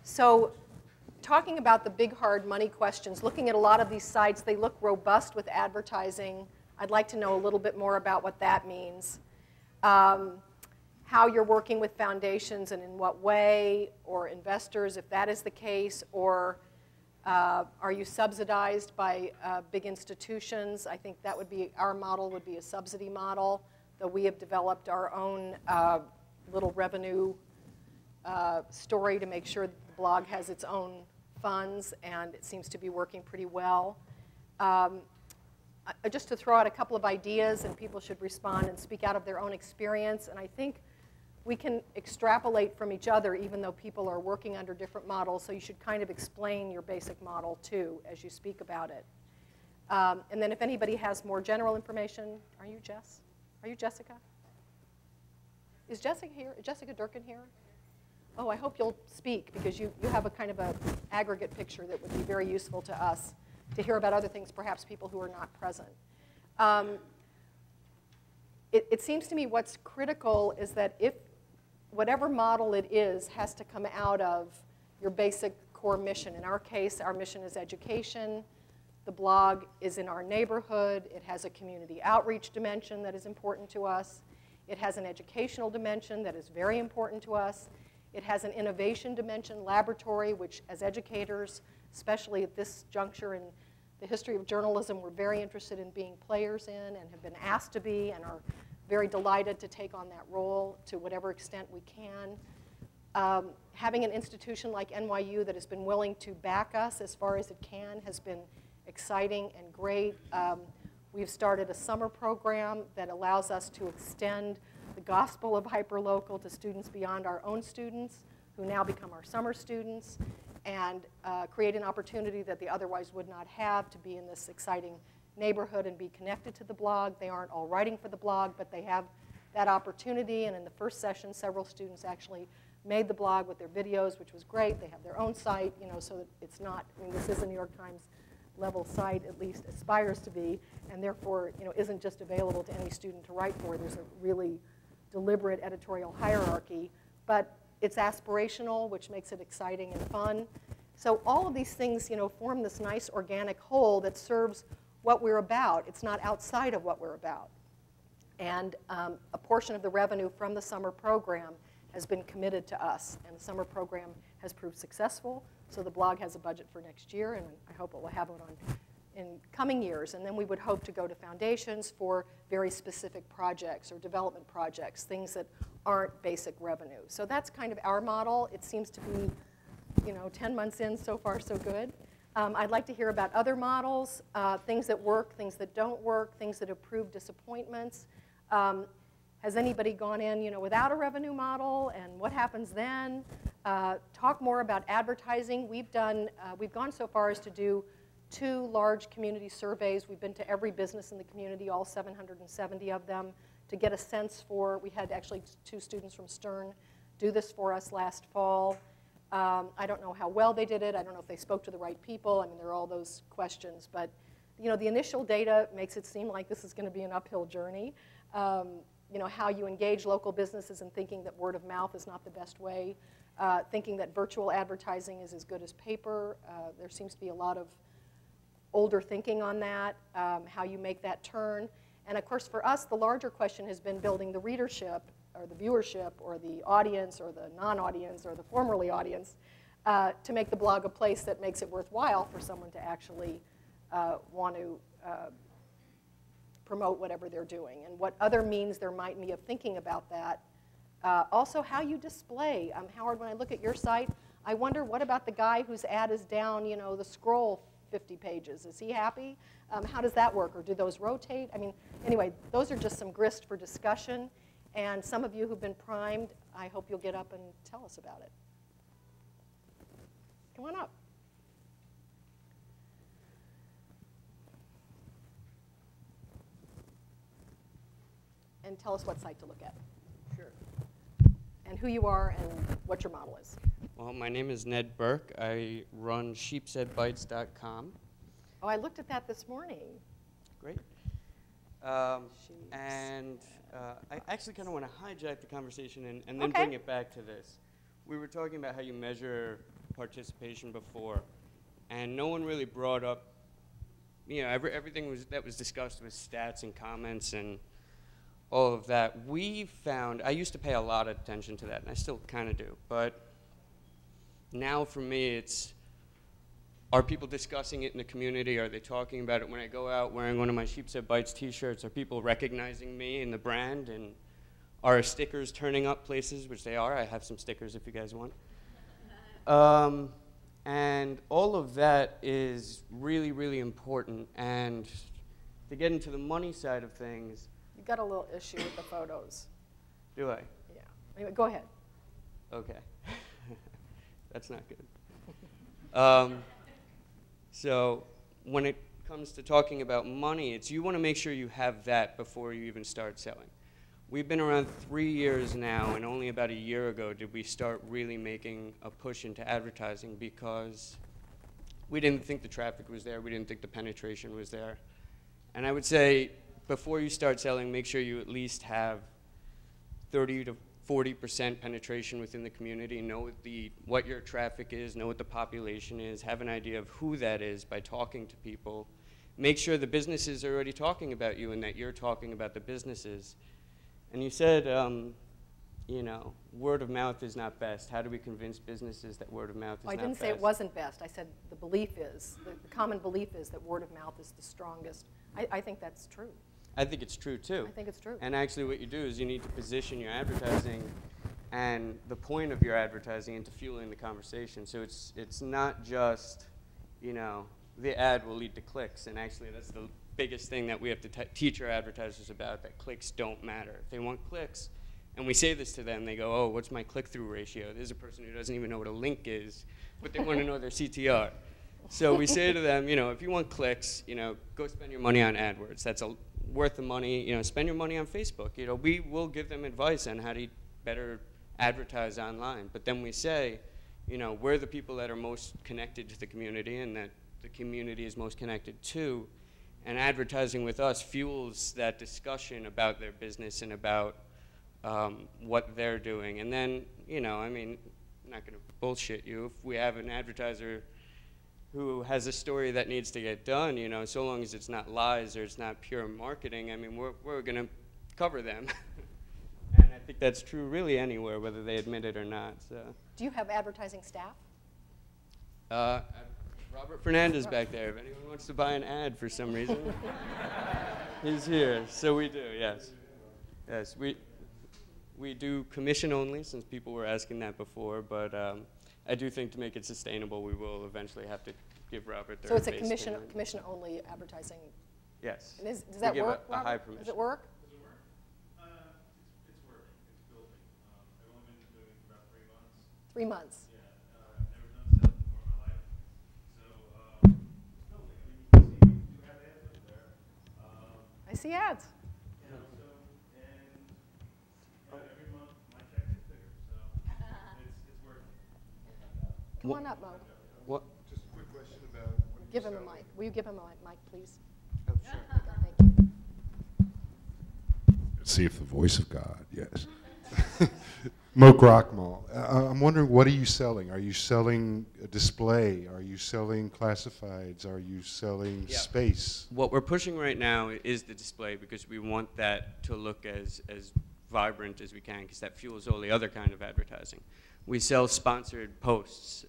So talking about the big, hard money questions, looking at a lot of these sites, they look robust with advertising. I'd like to know a little bit more about what that means. How you're working with foundations and in what way, or investors, if that is the case, or are you subsidized by big institutions? I think that would be, our model would be a subsidy model, though we have developed our own little revenue story to make sure that the blog has its own funds, and it seems to be working pretty well. Just to throw out a couple of ideas, and people should respond and speak out of their own experience, and I think we can extrapolate from each other even though people are working under different models, so you should kind of explain your basic model too as you speak about it. And then if anybody has more general information, are you Jess? Are you Jessica? Is Jessica here? Is Jessica Durkin here? Oh, I hope you'll speak because you have a kind of an aggregate picture that would be very useful to us to hear about other things, perhaps people who are not present. It seems to me what's critical is that if whatever model it is has to come out of your basic core mission. In our case, our mission is education. The blog is in our neighborhood. It has a community outreach dimension that is important to us. It has an educational dimension that is very important to us. It has an innovation dimension, laboratory, which as educators, especially at this juncture in the history of journalism, we're very interested in being players in and have been asked to be and are very delighted to take on that role to whatever extent we can. Having an institution like NYU that has been willing to back us as far as it can has been exciting and great. We've started a summer program that allows us to extend the gospel of Hyperlocal to students beyond our own students, who now become our summer students, and create an opportunity that they otherwise would not have to be in this exciting neighborhood and be connected to the blog. They aren't all writing for the blog, but they have that opportunity. And in the first session, several students actually made the blog with their videos, which was great. They have their own site, so that it's not, I mean, this is a New York Times level site, at least aspires to be, and therefore, isn't just available to any student to write for. There's a really deliberate editorial hierarchy, but it's aspirational, which makes it exciting and fun. So all of these things, form this nice organic whole that serves what we're about. It's not outside of what we're about. And a portion of the revenue from the summer program has been committed to us, and the summer program has proved successful. So the blog has a budget for next year, and I hope it will have one in coming years. And then we would hope to go to foundations for very specific projects or development projects, things that aren't basic revenue. So that's kind of our model. It seems to be, 10 months in, so far so good. I'd like to hear about other models, things that work, things that don't work, things that have proved disappointments. Has anybody gone in, without a revenue model, and what happens then? Talk more about advertising. We've gone so far as to do 2 large community surveys. We've been to every business in the community, all 770 of them, to get a sense for. We had actually 2 students from Stern do this for us last fall. I don't know how well they did it. I don't know if they spoke to the right people. I mean, there are all those questions. But the initial data makes it seem like this is going to be an uphill journey. How you engage local businesses and thinking that word of mouth is not the best way, thinking that virtual advertising is as good as paper. There seems to be a lot of older thinking on that, how you make that turn. And of course, for us, the larger question has been building the readership or the viewership or the audience or the non-audience or the formerly audience to make the blog a place that makes it worthwhile for someone to actually want to promote whatever they're doing, and what other means there might be of thinking about that. Also, how you display. Howard, when I look at your site, I wonder what about the guy whose ad is down, the scroll 50 pages? Is he happy? How does that work? Or do those rotate? I mean, anyway, those are just some grist for discussion. And some of you who've been primed, I hope you'll get up and tell us about it. Come on up. And tell us what site to look at. Sure. And who you are and what your model is. Well, my name is Ned Burke. I run sheepsheadbites.com. Oh, I looked at that this morning. Great. And I actually kind of want to hijack the conversation and then bring it back to this. We were talking about how you measure participation before, and no one really brought up, you know, everything that was discussed was stats and comments and all of that. We found, I used to pay a lot of attention to that, and I still kind of do, but now for me it's, are people discussing it in the community? Are they talking about it when I go out wearing one of my Sheepshead Bites t-shirts? Are people recognizing me and the brand? And are stickers turning up places, which they are? I have some stickers if you guys want. And all of that is really, really important. And to get into the money side of things. You've got a little issue with the photos. Do I? Yeah. Anyway, go ahead. Okay. That's not good. So when it comes to talking about money, it's you want to make sure you have that before you even start selling. We've been around 3 years now, and only about a year ago did we start really making a push into advertising because we didn't think the traffic was there, we didn't think the penetration was there. And I would say before you start selling, make sure you at least have 30 to 40% penetration within the community, know what your traffic is, know what the population is, have an idea of who that is by talking to people. Make sure the businesses are already talking about you and that you're talking about the businesses. And you said, you know, word of mouth is not best. How do we convince businesses that word of mouth is not best? I didn't say it wasn't best. I said the belief is, the common belief is that word of mouth is the strongest. I think that's true. I think it's true, too. I think it's true. And actually what you do is you need to position your advertising and the point of your advertising into fueling the conversation. So it's not just, you know, the ad will lead to clicks. And actually that's the biggest thing that we have to teach our advertisers about, that clicks don't matter. If they want clicks, and we say this to them, they go, oh, what's my click-through ratio? There's a person who doesn't even know what a link is, but they want to know their CTR. So we say to them, you know, if you want clicks, you know, go spend your money on AdWords. That's worth the money, you know, spend your money on Facebook. You know, we will give them advice on how to better advertise online. But then we say, you know, we're the people that are most connected to the community and that the community is most connected to. And advertising with us fuels that discussion about their business and about what they're doing. And then, you know, I mean, I'm not going to bullshit you. If we have an advertiser who has a story that needs to get done, you know, so long as it's not lies or it's not pure marketing, I mean, we're going to cover them. And I think that's true really anywhere, whether they admit it or not. So. Do you have advertising staff? Robert Fernandez back there. If anyone wants to buy an ad for some reason, he's here. So we do, yes. Yes, we do commission only, since people were asking that before, but I do think to make it sustainable, we will eventually have to give Robert their So it's a base payment. commission only advertising. Yes. And does that work, a high Robert? permission. Does it work? Does it work? It's working. It's building. I've only been doing it for about 3 months. 3 months. Yeah. I've never done sales before in my life. So it's building. I mean, you can see you have ads up there. I see ads. You know, so, and every month my check gets bigger. So it's working. Come on up, Mo. What? Just a quick question about what Give him a mic. Will you give him a mic, please? Oh, sure. Thank you. See if the voice of God, yes. Mo Grockmall. I'm wondering, what are you selling? Are you selling a display? Are you selling classifieds? Are you selling space? What we're pushing right now is the display because we want that to look as vibrant as we can because that fuels all the other kind of advertising. We sell sponsored posts.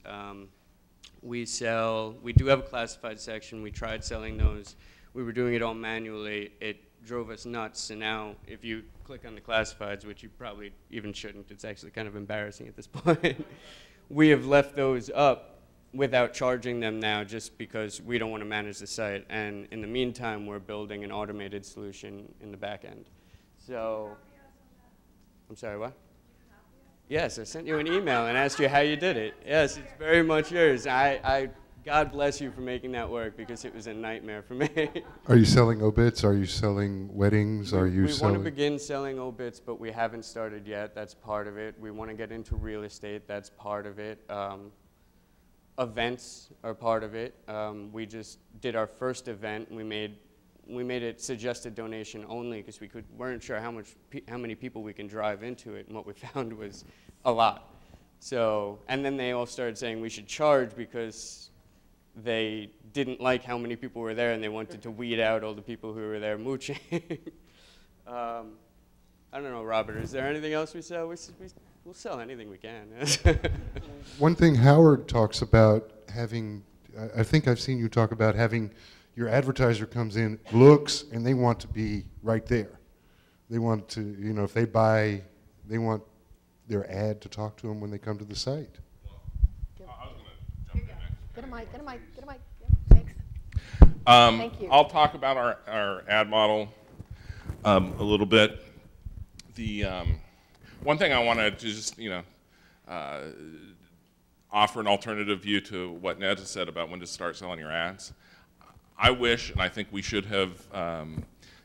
We do have a classified section. We tried selling those. We were doing it all manually. It drove us nuts. And now if you click on the classifieds, which you probably even shouldn't, it's actually kind of embarrassing at this point. We have left those up without charging them now just because we don't want to manage the site. And in the meantime, we're building an automated solution in the back end. So, I'm sorry, what? Yes, I sent you an email and asked you how you did it. Yes, it's very much yours. God bless you for making that work because it was a nightmare for me. Are you selling obits? Are you selling weddings? Are you we selling? We want to begin selling obits, but we haven't started yet. That's part of it. We want to get into real estate. That's part of it. Events are part of it. We just did our first event. We made it suggested donation only because weren't sure how many people we can drive into it, and what we found was a lot. So, and then they all started saying we should charge because they didn't like how many people were there and they wanted to weed out all the people who were there mooching. I don't know, Robert, is there anything else we sell? We'll sell anything we can. One thing Howard talks about having, I think I've seen you talk about having your advertiser comes in, looks, and they want to be right there. They want to, you know, if they buy, they want their ad to talk to them when they come to the site. Well, I was going to jump in next. Get a mic, get a mic, get a mic. Yep, thanks. Thank you. I'll talk about our ad model a little bit. The one thing I want to just, you know, offer an alternative view to what Ned has said about when to start selling your ads. I wish, and I think we should have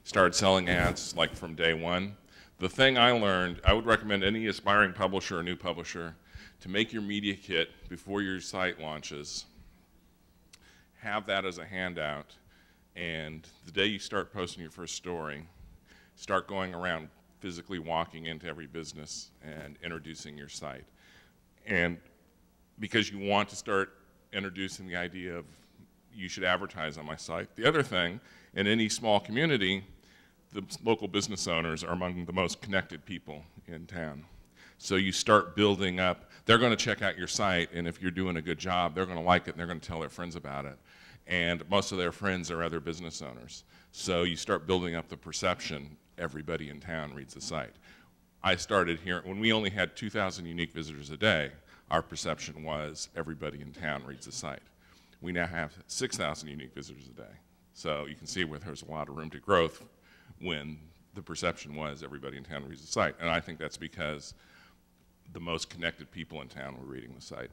started selling ads like from day one. The thing I learned, I would recommend any aspiring publisher or new publisher to make your media kit before your site launches. Have that as a handout, and the day you start posting your first story, start going around physically walking into every business and introducing your site. And because you want to start introducing the idea of you should advertise on my site. The other thing, in any small community, the local business owners are among the most connected people in town. So you start building up, they're going to check out your site, and if you're doing a good job, they're going to like it and they're going to tell their friends about it. And most of their friends are other business owners. So you start building up the perception, everybody in town reads the site. I started here, when we only had 2,000 unique visitors a day, our perception was everybody in town reads the site. We now have 6,000 unique visitors a day. So you can see where there's a lot of room to growth when the perception was everybody in town reads the site. And I think that's because the most connected people in town were reading the site,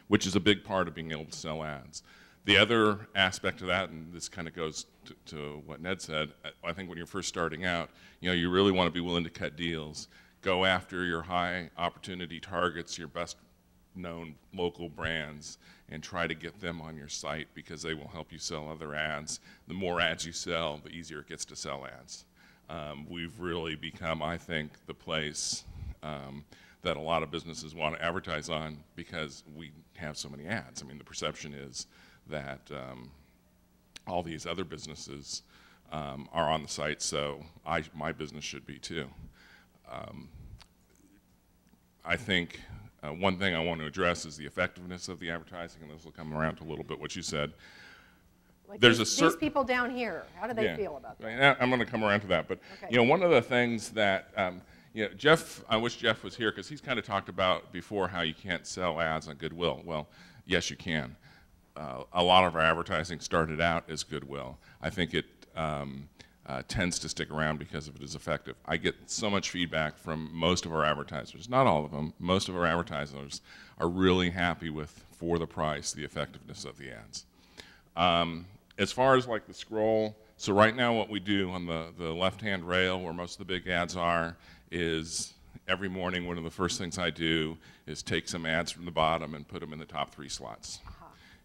which is a big part of being able to sell ads. The other aspect of that, and this kind of goes to what Ned said, I think when you're first starting out, you know, you really want to be willing to cut deals. Go after your high opportunity targets, your best known local brands, and try to get them on your site because they will help you sell other ads. The more ads you sell, the easier it gets to sell ads. We've really become, I think, the place that a lot of businesses want to advertise on because we have so many ads. I mean, the perception is that all these other businesses are on the site, so my business should be too. I think one thing I want to address is the effectiveness of the advertising, and this will come around to a little bit what you said. Like There's these people down here, how do they feel about that? I'm going to come around to that, but okay. you know, one of the things that you know, Jeff, I wish Jeff was here because he's kind of talked about before how you can't sell ads on goodwill. Well, yes, you can. A lot of our advertising started out as goodwill. I think it tends to stick around because of it is effective. I get so much feedback from most of our advertisers, not all of them, most of our advertisers are really happy with, for the price, the effectiveness of the ads. As far as like the scroll, so right now what we do on the left-hand rail where most of the big ads are is every morning one of the first things I do is take some ads from the bottom and put them in the top 3 slots.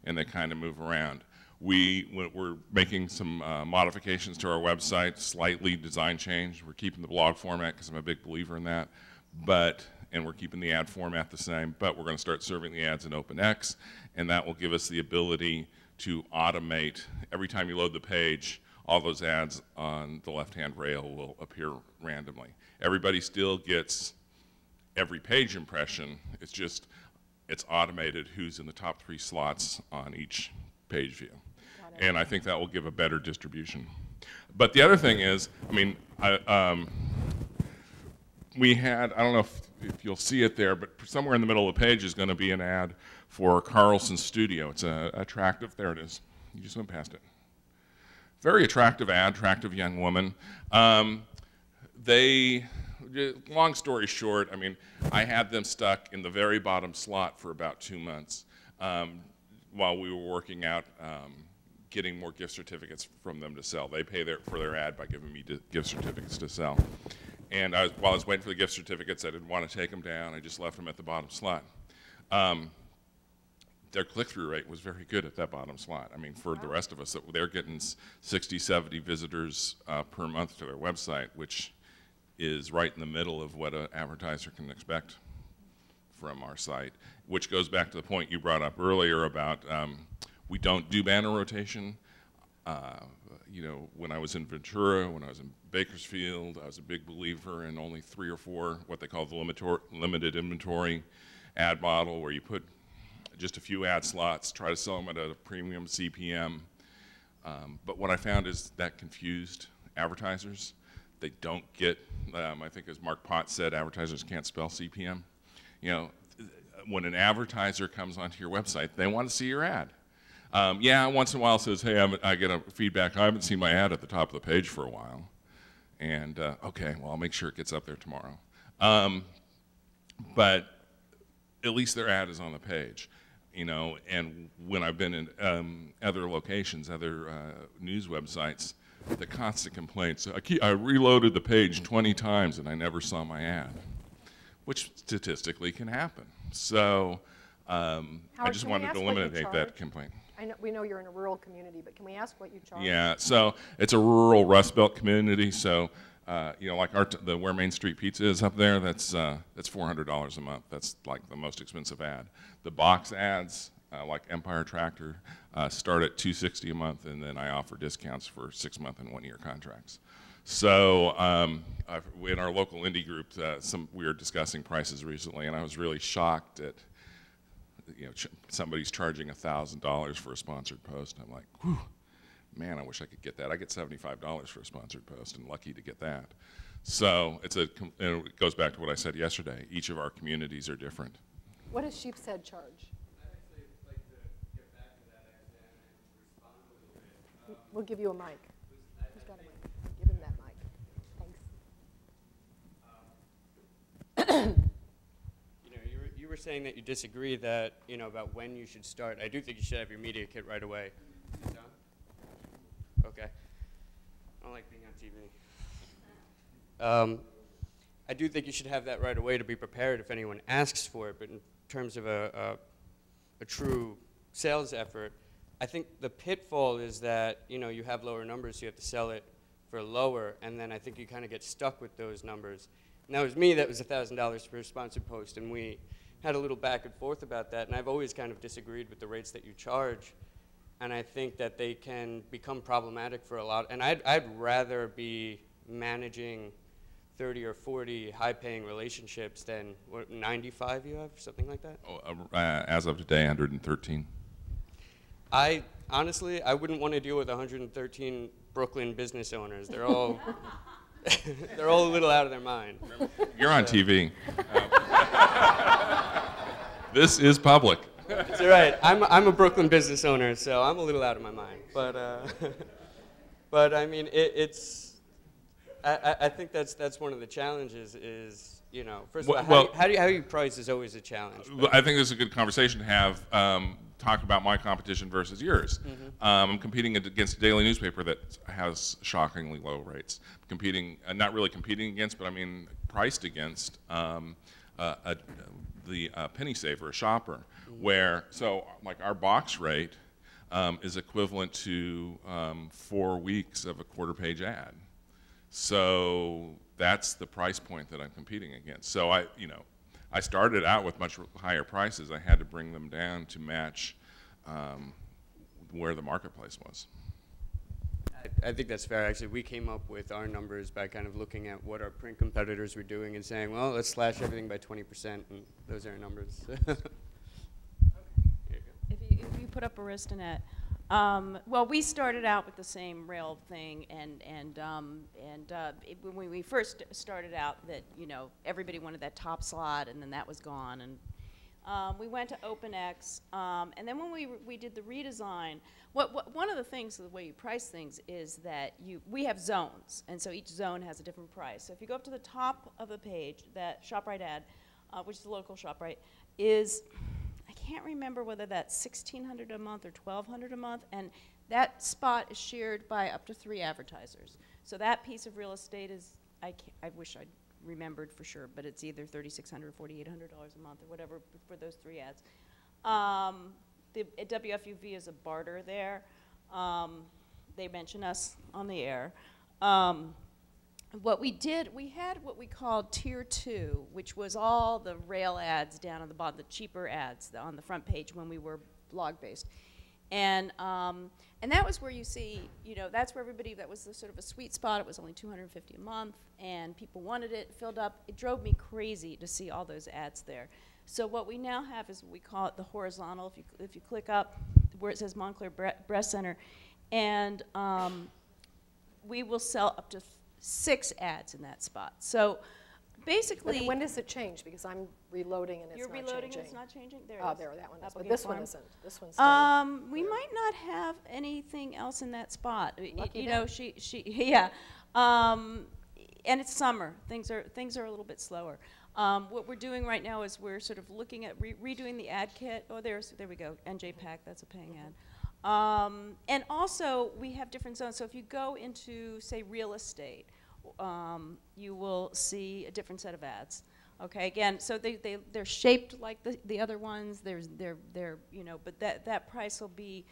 And they kind of move around. We're making some modifications to our website, slightly design change. We're keeping the blog format because I'm a big believer in that, and we're keeping the ad format the same, but we're going to start serving the ads in OpenX, and that will give us the ability to automate. Every time you load the page, all those ads on the left-hand rail will appear randomly. Everybody still gets every page impression. It's just, it's automated who's in the top 3 slots on each page view. And I think that will give a better distribution. But the other thing is, I mean, we had, I don't know if you'll see it there, but somewhere in the middle of the page is going to be an ad for Carlson's Studio. It's an attractive, there it is. You just went past it. Very attractive ad, attractive young woman. Long story short, I mean, I had them stuck in the very bottom slot for about 2 months while we were working out getting more gift certificates from them to sell. They pay for their ad by giving me gift certificates to sell. And while I was waiting for the gift certificates, I didn't want to take them down. I just left them at the bottom slot. Their click-through rate was very good at that bottom slot. I mean, for the rest of us, they're getting 60, 70 visitors per month to their website, which is right in the middle of what an advertiser can expect from our site, which goes back to the point you brought up earlier about we don't do banner rotation. You know, when I was in Ventura, when I was in Bakersfield, I was a big believer in only 3 or 4, what they call the limited inventory ad model, where you put just a few ad slots, try to sell them at a premium CPM. But what I found is that confused advertisers. They don't get, I think as Mark Potts said, advertisers can't spell CPM. You know, when an advertiser comes onto your website, they want to see your ad. Yeah, once in a while it says, hey, I get a feedback, I haven't seen my ad at the top of the page for a while. And okay, well, I'll make sure it gets up there tomorrow. But at least their ad is on the page. You know, and when I've been in other locations, other news websites, the constant complaints, I reloaded the page 20 times and I never saw my ad, which statistically can happen. So I just wanted to eliminate that complaint. We know you're in a rural community, but can we ask what you charge? Yeah, so it's a rural Rust Belt community, so you know, like where Main Street Pizza is up there, that's $400 a month. That's like the most expensive ad. The box ads, like Empire Tractor, start at $260 a month, and then I offer discounts for 6-month and 1-year contracts. So in our local indie group, we were discussing prices recently, and I was really shocked at, you know, somebody's charging $1,000 for a sponsored post. I'm like, whew. Man, I wish I could get that. I get $75 for a sponsored post, and lucky to get that. So it goes back to what I said yesterday. Each of our communities are different. What does Sheepshead charge? I'd actually like to get back to that and respond a little bit. We'll give you a mic. Who's got a mic? Give him that mic. Thanks. You know, you were saying that you disagree that, you know, about when you should start. I do think you should have your media kit right away. Is it done? Okay. I don't like being on TV. I do think you should have that right away to be prepared if anyone asks for it, but in terms of a true sales effort, I think the pitfall is that, you know, you have lower numbers, so you have to sell it for lower, and then I think you kind of get stuck with those numbers. And that was me, that was $1,000 for a sponsored post, and we had a little back and forth about that, and I've always kind of disagreed with the rates that you charge. And I think that they can become problematic for a lot. And I'd rather be managing 30 or 40 high-paying relationships than what, 95 you have, something like that? Oh, as of today, 113. Honestly, I wouldn't want to deal with 113 Brooklyn business owners. They're all, they're all a little out of their mind. You're on TV. This is public. That's right. I'm a Brooklyn business owner, so I'm a little out of my mind. But but I mean, I think that's one of the challenges. Is, you know, first of all, how do you price is always a challenge. I think this is a good conversation to have. Talk about my competition versus yours. Mm-hmm. I'm competing against a daily newspaper that has shockingly low rates. Not really competing against, but I mean priced against the penny saver, a shopper, where, so like our box rate is equivalent to 4 weeks of a quarter-page ad. So that's the price point that I'm competing against. So I started out with much higher prices. I had to bring them down to match where the marketplace was. I think that's fair. Actually, we came up with our numbers by kind of looking at what our print competitors were doing and saying, well, let's slash everything by 20%, and those are our numbers. If you put up Aristonet, well, we started out with the same rail thing, when we first started out, that, you know, everybody wanted that top slot, and then that was gone, and we went to OpenX, and then when we did the redesign, one of the things, the way you price things, is that we have zones, and so each zone has a different price. So if you go up to the top of the page, that ShopRite ad, which is the local ShopRite, is, I can't remember whether that's $1,600 a month or $1,200 a month, and that spot is shared by up to 3 advertisers. So that piece of real estate is, I wish I'd remembered for sure, but it's either $3,600 or $4,800 a month or whatever for those 3 ads. The WFUV is a barter there. They mention us on the air. what we did, we had what we called Tier 2, which was all the rail ads down on the bottom, the cheaper ads on the front page when we were blog-based. And that was where you see, you know, that's where everybody, that was the sort of a sweet spot. It was only $250 a month, and people wanted it, filled up. It drove me crazy to see all those ads there. So what we now have is we call it the horizontal. If you click up where it says Montclair Breast Center, and we will sell up to 6 ads in that spot. So basically, When does it change? Because I'm reloading and it's you're not reloading changing. and it's not changing. There Oh, it is. there, that one is. Up But against this one farm. isn't. This one's staying. We might not have anything else in that spot. Lucky You know, them. yeah. And it's summer. Things are a little bit slower. What we're doing right now is we're sort of looking at redoing the ad kit. Oh, there we go. NJPAC, that's a paying ad. And also, we have different zones. So if you go into, say, real estate, you will see a different set of ads. Okay, again, so they're shaped like the other ones. They're you know, but that price will be,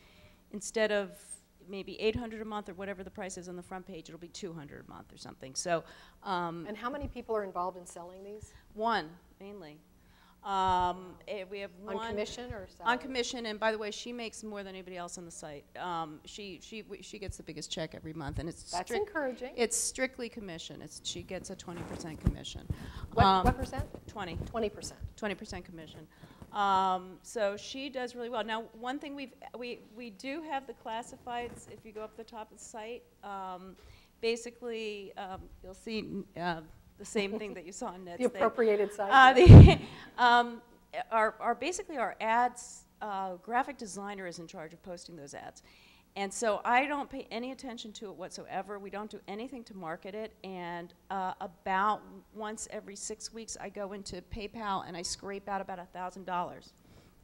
instead of maybe $800 a month or whatever the price is on the front page, it'll be $200 a month or something. So, And how many people are involved in selling these? one mainly. We have one On commission or salary? on commission, and by the way, she makes more than anybody else on the site. She gets the biggest check every month, and it's That's encouraging. It's strictly commission. She gets a 20% commission. What percent? 20. 20%. 20% commission. So she does really well. Now, one thing we do have the classifieds. If you go up the top of the site, basically you'll see the same thing that you saw on Netscape. The appropriated site. Basically our ads, graphic designer is in charge of posting those ads. And so I don't pay any attention to it whatsoever. We don't do anything to market it. And about once every 6 weeks, I go into PayPal and I scrape out about $1,000.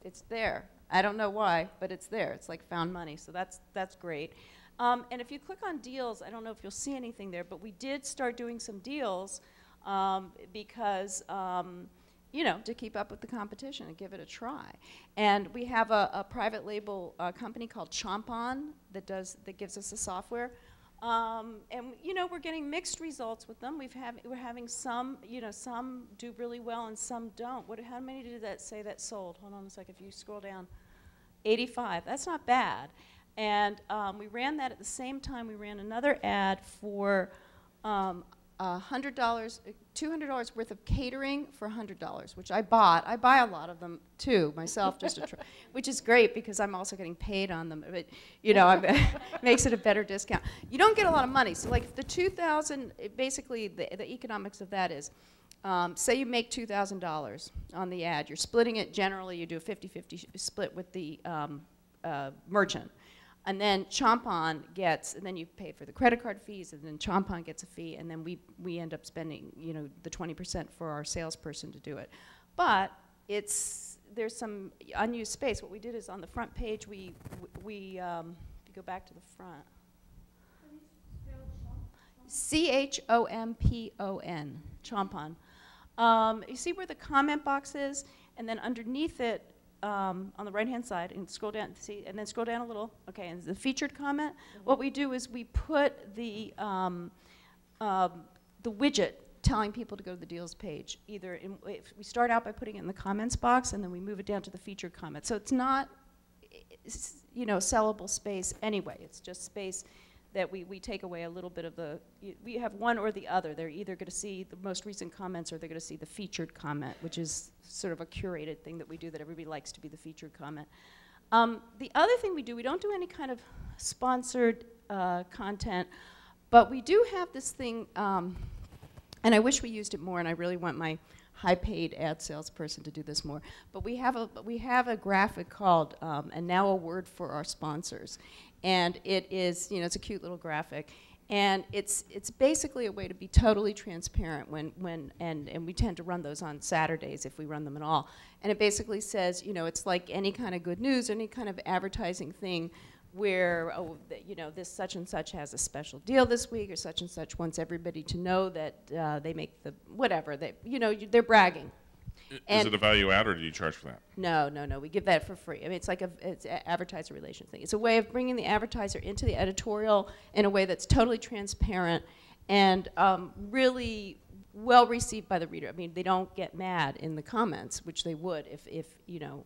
It's there. I don't know why, but it's there. It's like found money. So that's great. And if you click on deals, I don't know if you'll see anything there, but we did start doing some deals because you know, to keep up with the competition and give it a try. And we have a private label company called Chompon that gives us the software. And you know, we're getting mixed results with them. We're having some, you know, some do really well and some don't. How many did that say that sold? Hold on a second. If you scroll down, 85. That's not bad. And we ran that at the same time. We ran another ad for $100, $200 worth of catering for $100, which I bought. I buy a lot of them too myself, just to try, which is great because I'm also getting paid on them. But you know, it makes it a better discount. You don't get a lot of money. So like the 2,000, basically the economics of that is, say you make $2,000 on the ad. You're splitting it. Generally, you do a 50-50 split with the merchant. And then Chompon gets, and then you pay for the credit card fees, and then Chompon gets a fee, and then we end up spending, you know, the 20% for our salesperson to do it. But there's some unused space. What we did is on the front page, if you go back to the front. C-H-O-M-P-O-N, Chompon. You see where the comment box is, and then underneath it, on the right-hand side, and scroll down, see, and then scroll down a little. Okay, and the featured comment. Mm-hmm. What we do is we put the widget telling people to go to the deals page. Either if we start out by putting it in the comments box, and then we move it down to the featured comment. So it's not, you know, sellable space anyway. It's just space that we take away a little bit of the. We have one or the other. They're either going to see the most recent comments, or they're going to see the featured comment, which is sort of a curated thing that we do that everybody likes to be the featured comment. The other thing we don't do any kind of sponsored content, but we do have this thing, and I wish we used it more, and I really want my high-paid ad salesperson to do this more. But we have a graphic called "And Now a Word for Our Sponsors," and it is, you know, it's a cute little graphic. And it's basically a way to be totally transparent and we tend to run those on Saturdays if we run them at all. And it basically says, you know, it's like any kind of good news, any kind of advertising thing where, you know, this such and such has a special deal this week, or such and such wants everybody to know that they make the, whatever, you know, they're bragging. Is it a value add, or do you charge for that? No. We give that for free. I mean, it's like it's an advertiser relation thing. It's a way of bringing the advertiser into the editorial in a way that's totally transparent and really well received by the reader. I mean, they don't get mad in the comments, which they would if you know.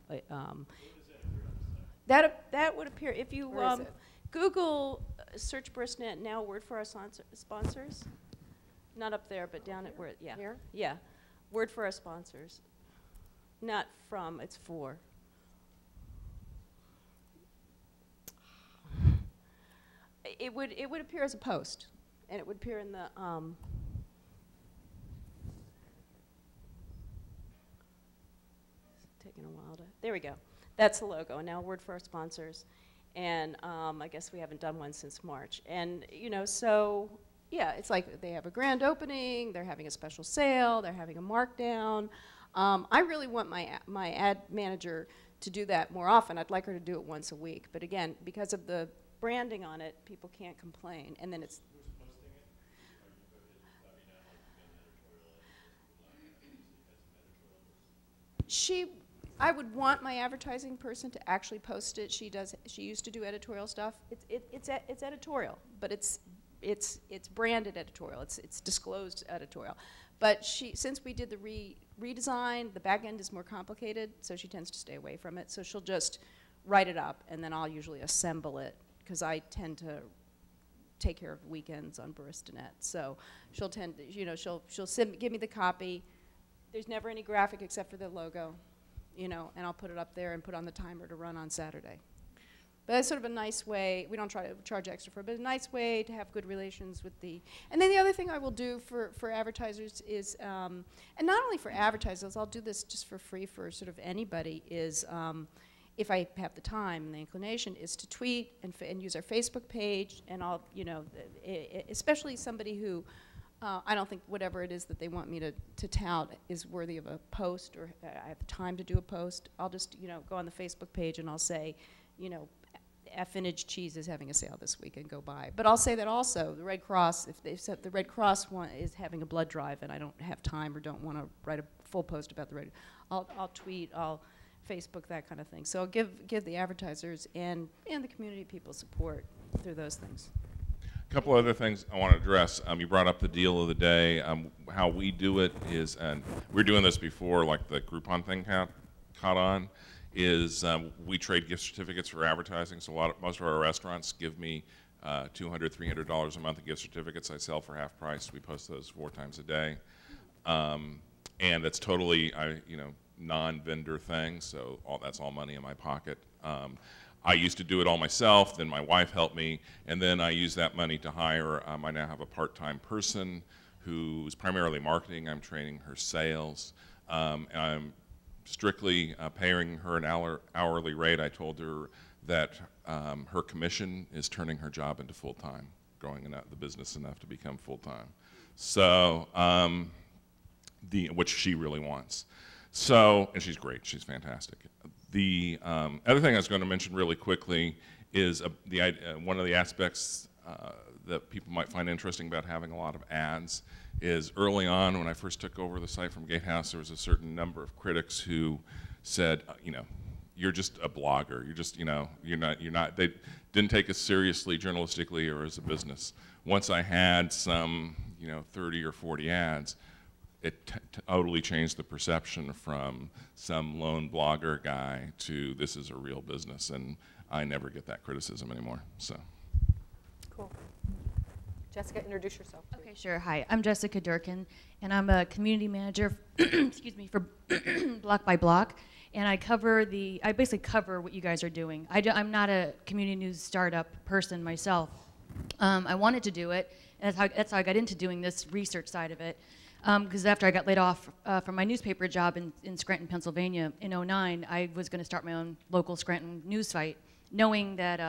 That would appear if you Where is it? Google search BurstNet now. Word for our sponsors. Not up there, but down at where. Yeah. Here? Yeah. Word for our sponsors. Not from. It's for. It would appear as a post, and it would appear in the. It's taking a while to. There we go. That's the logo. And now word for our sponsors, and I guess we haven't done one since March. And you know, so yeah, it's like they have a grand opening. They're having a special sale. They're having a markdown. I really want my ad manager to do that more often. I'd like her to do it once a week. But again, because of the branding on it, people can't complain. And then it's. I would want my advertising person to actually post it. She used to do editorial stuff. It's editorial, but it's branded editorial. It's disclosed editorial. But since we did the redesign, the back end is more complicated, so she tends to stay away from it. So she'll just write it up, and then I'll usually assemble it, because I tend to take care of weekends on BurstNet. So she'll tend to, you know, she'll give me the copy. There's never any graphic except for the logo, you know, and I'll put it up there and put on the timer to run on Saturday. But that's sort of a nice way. We don't try to charge extra for it, but a nice way to have good relations with the. And then the other thing I will do for advertisers is, and not only for advertisers, I'll do this just for free for sort of anybody, is if I have the time and the inclination, is to tweet and use our Facebook page, and I'll, you know, especially somebody who I don't think whatever it is that they want me to tout is worthy of a post, or I have the time to do a post. I'll just, you know, go on the Facebook page and I'll say, you know, Affinage cheese is having a sale this week, and go buy. But I'll say that also the Red Cross, if they said the Red Cross is having a blood drive and I don't have time or don't want to write a full post about the Red, I'll tweet, I'll Facebook, that kind of thing. So I'll give the advertisers and the community people support through those things. A couple other things I want to address. You brought up the deal of the day. How we do it is, and we're doing this before, like the Groupon thing caught on, is we trade gift certificates for advertising. So most of our restaurants give me $200, $300 a month of gift certificates. I sell for half price. We post those 4 times a day, and it's totally non-vendor thing. So that's all money in my pocket. I used to do it all myself, then my wife helped me, and then I use that money to hire, I now have a part-time person who's primarily marketing. I'm training her sales. I'm strictly paying her an hourly rate. I told her that her commission is turning her job into full-time, growing the business enough to become full-time. So, which she really wants. So, and she's great, she's fantastic. The other thing I was going to mention really quickly is one of the aspects that people might find interesting about having a lot of ads is early on when I first took over the site from Gatehouse, there was a certain number of critics who said, you're just a blogger. You're just, you're not. They didn't take us seriously journalistically or as a business. Once I had some, 30 or 40 ads, it totally changed the perception from some lone blogger guy to this is a real business, and I never get that criticism anymore. So. Cool. Jessica, introduce yourself. Okay, sure. Hi, I'm Jessica Durkin, and I'm a community manager, excuse me, for Block by Block, and I basically cover what you guys are doing. I'm not a community news startup person myself. I wanted to do it, and that's how I got into doing this research side of it. Because after I got laid off from my newspaper job in Scranton, Pennsylvania in '09, I was going to start my own local Scranton news site, knowing that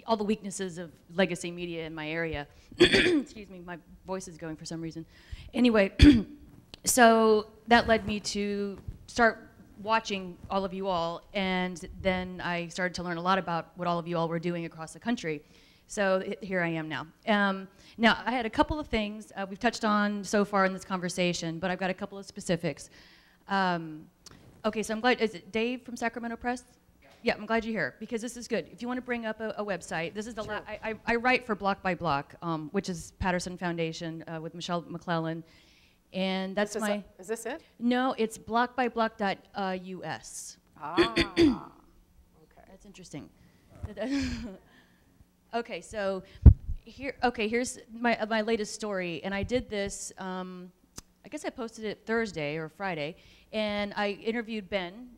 all the weaknesses of legacy media in my area. Excuse me, my voice is going for some reason. Anyway, so that led me to start watching all of you all, and then I started to learn a lot about what all of you all were doing across the country. So here I am now. Now, I had a couple of things we've touched on so far in this conversation, but I've got a couple of specifics. Okay, so I'm glad, is it Dave from Sacramento Press? Yeah, I'm glad you're here because this is good. If you want to bring up a website, this is the I write for Block by Block, which is Patterson Foundation with Michelle McClellan, and that's Is this it? No, it's blockbyblock.us. Okay. That's interesting. Okay, so here's my latest story, and I did this. I guess I posted it Thursday or Friday, and I interviewed Ben,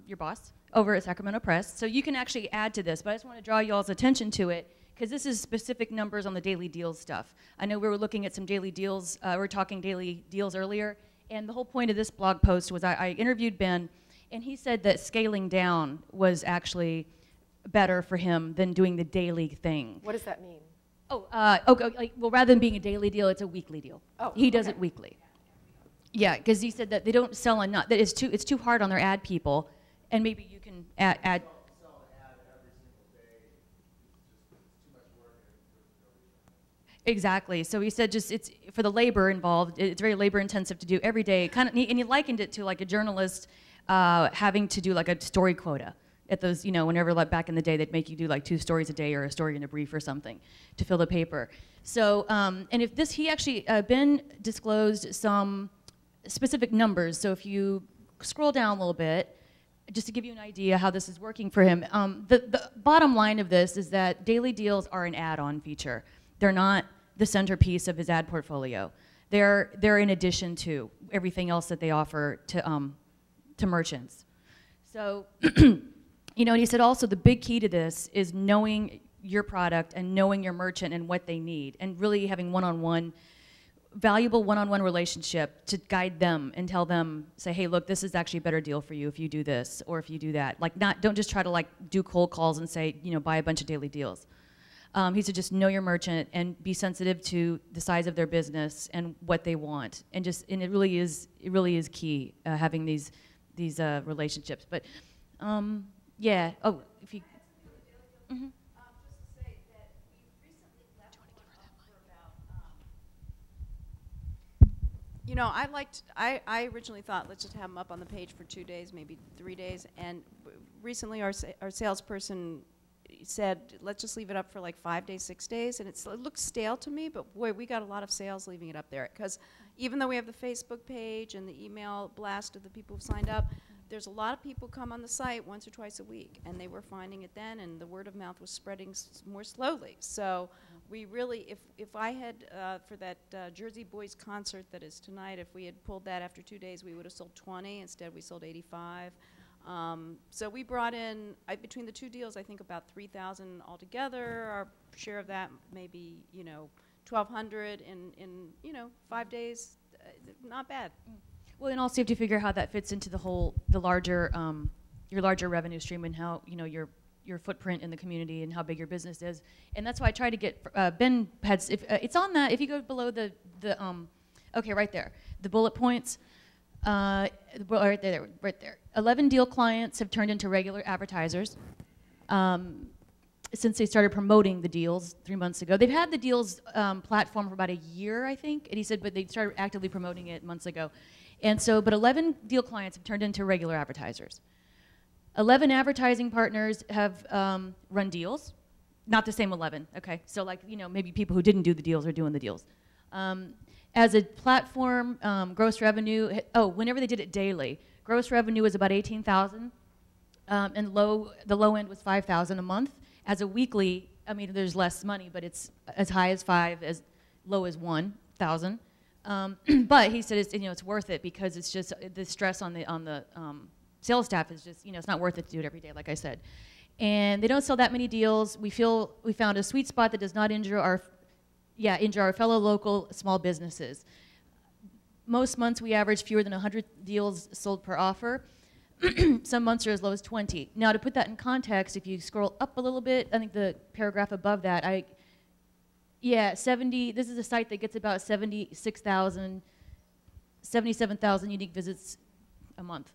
your boss, over at Sacramento Press. So you can actually add to this, but I just want to draw y'all's attention to it because this is specific numbers on the daily deals stuff. I know we were looking at some daily deals. We were talking daily deals earlier, and the whole point of this blog post was I interviewed Ben, and he said that scaling down was actually better for him than doing the daily thing. What does that mean? Okay, well, rather than being a daily deal, it's a weekly deal. Oh, he does it weekly. Yeah, because he said that they don't sell enough. That it's too hard on their ad people, and maybe you can add. Exactly. So he said just it's for the labor involved. It's very labor intensive to do every day. Kind of, and he likened it to like a journalist having to do like a story quota at those, whenever like back in the day they'd make you do like 2 stories a day or a story in a brief or something to fill the paper. So and if this, he actually Ben disclosed some specific numbers. So if you scroll down a little bit, just to give you an idea how this is working for him, the bottom line of this is that daily deals are an add-on feature. They're not the centerpiece of his ad portfolio. They're in addition to everything else that they offer to merchants. So, and he said also the big key to this is knowing your product and knowing your merchant and what they need, and really having valuable one-on-one relationship to guide them and tell them, say, hey, look, this is actually a better deal for you if you do this or if you do that. Like, don't just try to like do cold calls and say, buy a bunch of daily deals. He said just know your merchant and be sensitive to the size of their business and what they want, and it really is key having these relationships. But yeah. Oh, if you. Mm-hmm. Just to say that we recently left one up for about. I originally thought let's just have them up on the page for 2 days, maybe 3 days, and recently our salesperson said let's just leave it up for like 5 days, 6 days, and it looks stale to me, but boy, we got a lot of sales leaving it up there, because even though we have the Facebook page and the email blast of the people who've signed up, there's a lot of people come on the site once or twice a week, and they were finding it then, and the word of mouth was spreading more slowly. So we really, if I had, for that Jersey Boys concert that is tonight, if we had pulled that after 2 days, we would have sold 20. Instead, we sold 85. So we brought in, between the 2 deals, I think about 3,000 altogether. Our share of that maybe, 1,200 in 5 days. Not bad. Well, and also you have to figure how that fits into the larger, your larger revenue stream, and how your footprint in the community and how big your business is. And that's why I try to get Ben had. It's on that. If you go below the okay, right there, the bullet points. Right there. 11 deal clients have turned into regular advertisers since they started promoting the deals 3 months ago. They've had the deals platform for about a year, I think, and he said, but they started actively promoting it months ago. And so, but 11 deal clients have turned into regular advertisers. 11 advertising partners have run deals, not the same 11, okay? So like, maybe people who didn't do the deals are doing the deals. As a platform, gross revenue, whenever they did it daily, gross revenue was about 18,000, and the low end was 5,000 a month. As a weekly, there's less money, but it's as high as 5, as low as 1,000. But he said it's worth it, because it's just the stress on the sales staff is just, it's not worth it to do it every day, like I said. And they don't sell that many deals. We feel we found a sweet spot that does not injure our fellow local small businesses. Most months we average fewer than 100 deals sold per offer. Some months are as low as 20. Now, to put that in context, if you scroll up a little bit, I think the paragraph above that, 70, this is a site that gets about 77,000 unique visits a month.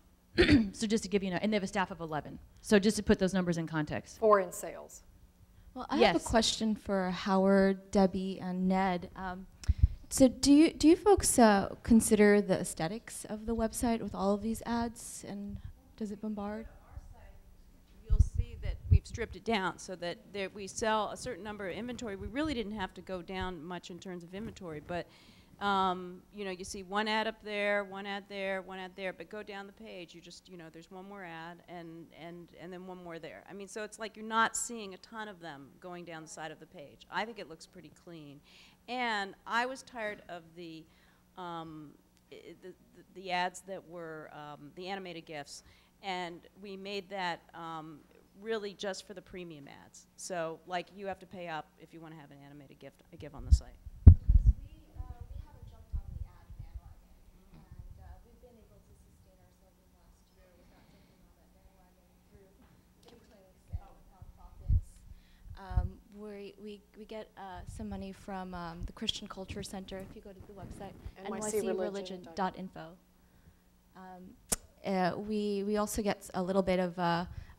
So just to give you and they have a staff of 11. So just to put those numbers in context. 4 in sales. Well, I have a question for Howard, Debbie, and Ned. So do you folks consider the aesthetics of the website with all of these ads, and does it bombard? On our site, you'll see stripped it down so that we sell a certain number of inventory. We really didn't have to go down much in terms of inventory, but you know, you see one ad up there, one ad there, one ad there, but go down the page, you just, you know, there's one more ad and then one more there. I mean, so it's like you're not seeing a ton of them going down the side of the page. I think it looks pretty clean. And I was tired of the ads that were the animated GIFs, and we made that really just for the premium ads. So, like, you have to pay up if you want to have an animated GIF on the site. We get some money from the Christian Culture Center. If you go to the website, nycreligion.info. We also get a little bit of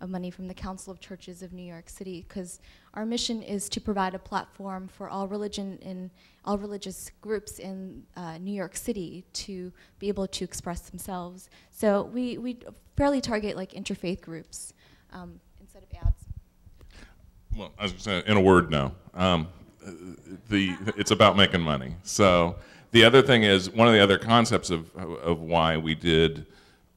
money from the Council of Churches of New York City, because our mission is to provide a platform for all religious groups in New York City to be able to express themselves. So we fairly target like interfaith groups instead of ads. Well, I was going to say, in a word, no. It's about making money. So the other thing is, one of the other concepts of why we did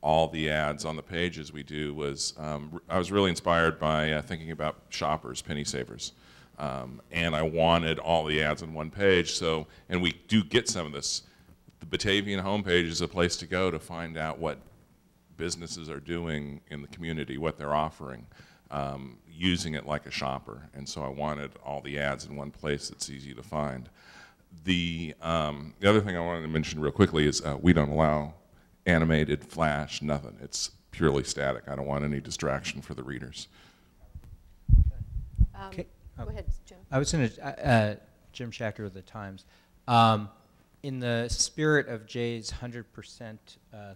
all the ads on the pages we do was, I was really inspired by thinking about shoppers, penny savers. And I wanted all the ads on one page, so, and we do get some of this. The Batavian homepage is a place to go to find out what businesses are doing in the community, what they're offering. Using it like a shopper, and so I wanted all the ads in one place that's easy to find. The other thing I wanted to mention real quickly is we don't allow animated, flash, nothing. It's purely static. I don't want any distraction for the readers. Go ahead, Jim. I was going to, Jim Schachter of the Times. In the spirit of Jay's 100%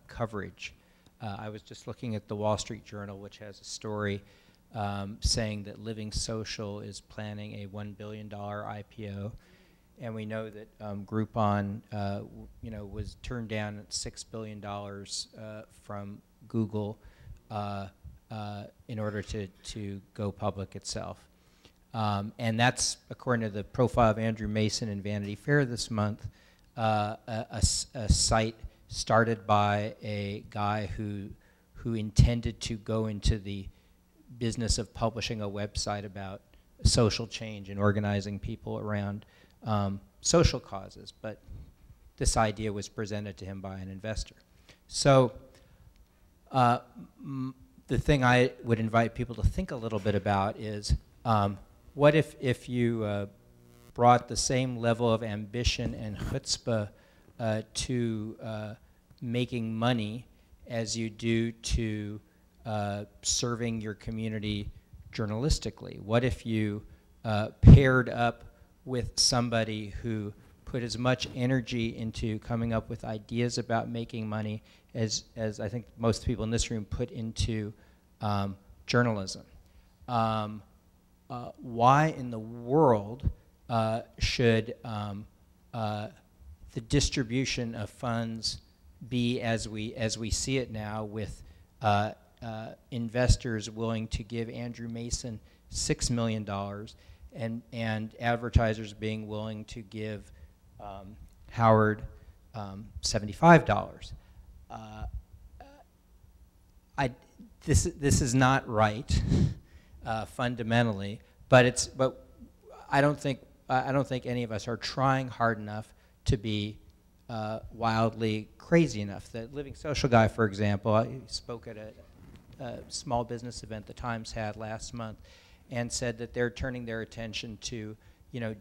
coverage, I was just looking at the Wall Street Journal, which has a story saying that Living Social is planning a $1 billion IPO, and we know that Groupon, you know, was turned down at $6 billion from Google in order to go public itself, and that's according to the profile of Andrew Mason in Vanity Fair this month, a site started by a guy who intended to go into the business of publishing a website about social change and organizing people around social causes, but this idea was presented to him by an investor. So the thing I would invite people to think a little bit about is, what if you brought the same level of ambition and chutzpah to making money as you do to serving your community journalistically? What if you paired up with somebody who put as much energy into coming up with ideas about making money as I think most people in this room put into journalism? Why in the world should the distribution of funds be as we see it now, with investors willing to give Andrew Mason $6 million and advertisers being willing to give Howard $75? This is not right fundamentally, but I don't think any of us are trying hard enough to be wildly crazy enough. The Living Social guy, for example, he spoke at a small business event the Times had last month, and said that they're turning their attention to,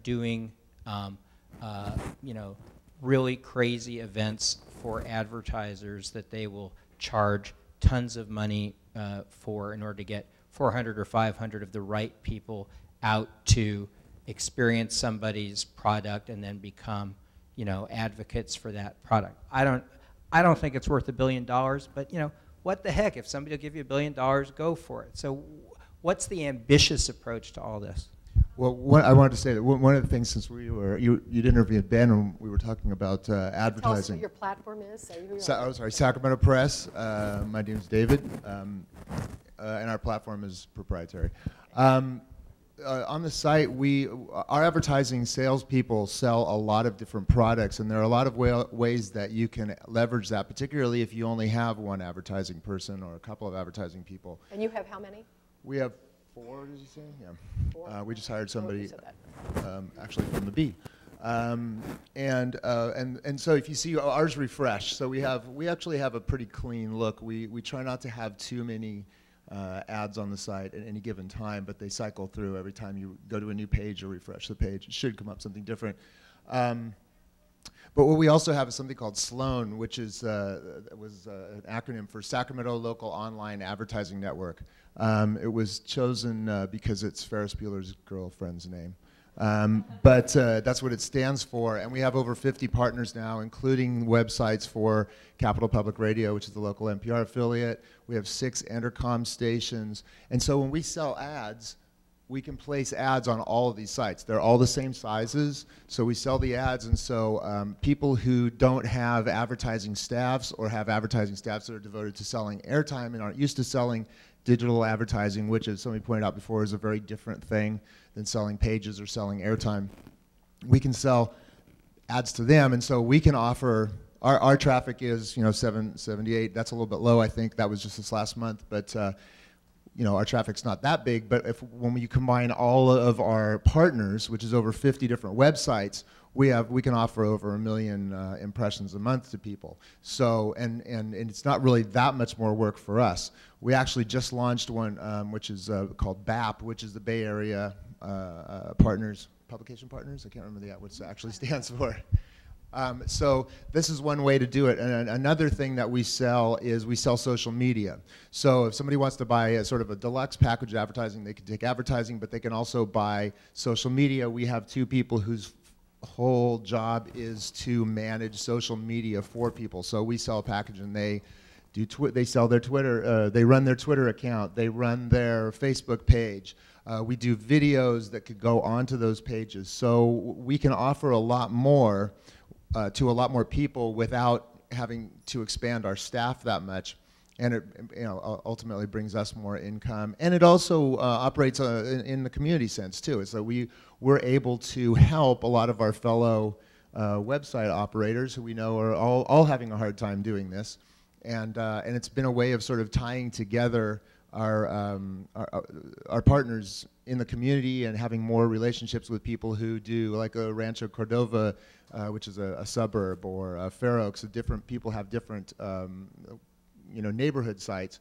doing, really crazy events for advertisers that they will charge tons of money for in order to get 400 or 500 of the right people out to experience somebody's product and then become, advocates for that product. I don't think it's worth $1 billion, but what the heck? If somebody will give you $1 billion, go for it. So what's the ambitious approach to all this? Well, I wanted to say that one of the things, since you'd interviewed Ben and we were talking about advertising. Tell us what your platform is. Sacramento Press. My name is David. and our platform is proprietary. On the site, our advertising salespeople sell a lot of different products, and there are a lot of ways that you can leverage that, particularly if you only have one advertising person or a couple of advertising people. And you have how many? We have 4, did you say? Yeah. 4? We just hired Oh, you somebody, said that. actually from the B. And so if you see ours refreshed, so we actually have a pretty clean look. We try not to have too many ads on the site at any given time, but they cycle through every time you go to a new page or refresh the page. It should come up something different. But what we also have is something called SLOAN, which is was an acronym for Sacramento Local Online Advertising Network. It was chosen because it's Ferris Bueller's girlfriend's name. But that's what it stands for, and we have over 50 partners now, including websites for Capital Public Radio, which is the local NPR affiliate. We have 6 Entercom stations, and so when we sell ads, we can place ads on all of these sites. They're all the same sizes, so we sell the ads, and so people who don't have advertising staffs or have advertising staffs that are devoted to selling airtime and aren't used to selling digital advertising, which, as somebody pointed out before, is a very different thing than selling pages or selling airtime. We can sell ads to them, and so we can offer, our traffic is 778. That's a little bit low, I think. That was just this last month, but our traffic's not that big. But when you combine all of our partners, which is over 50 different websites, we can offer over 1 million impressions a month to people. So, and it's not really that much more work for us. We actually just launched one which is called BAP, which is the Bay Area Publication Partners. I can't remember what it actually stands for. So this is one way to do it. And another thing that we sell is we sell social media. So if somebody wants to buy a sort of a deluxe package of advertising, they can take advertising, but they can also buy social media. We have 2 people whose whole job is to manage social media for people. So we sell a package, and they sell their Twitter, they run their Twitter account, they run their Facebook page. We do videos that could go onto those pages. So we can offer a lot more to a lot more people without having to expand our staff that much. And it ultimately brings us more income. And it also operates in the community sense too. So we're able to help a lot of our fellow website operators who we know are all having a hard time doing this. And it's been a way of sort of tying together our partners in the community and having more relationships with people who do, like a Rancho Cordova, which is a suburb, or Fair Oaks. Different people have different neighborhood sites.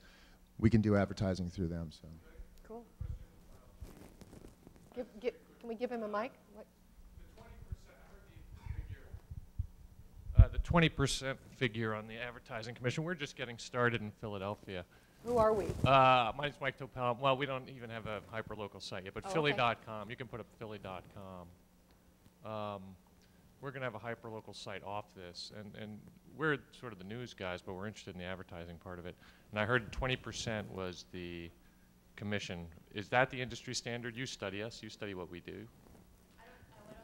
We can do advertising through them. So. Cool. Can we give him a mic? What? The 20% figure on the advertising commission. We're just getting started in Philadelphia. Who are we? My name's Mike Topel. Well, we don't even have a hyperlocal site yet, but Philly.com. Okay. You can put up Philly.com. We're going to have a hyperlocal site off this, and we're sort of the news guys, but we're interested in the advertising part of it. And I heard 20% was the commission. Is that the industry standard? You study us. You study what we do. I don't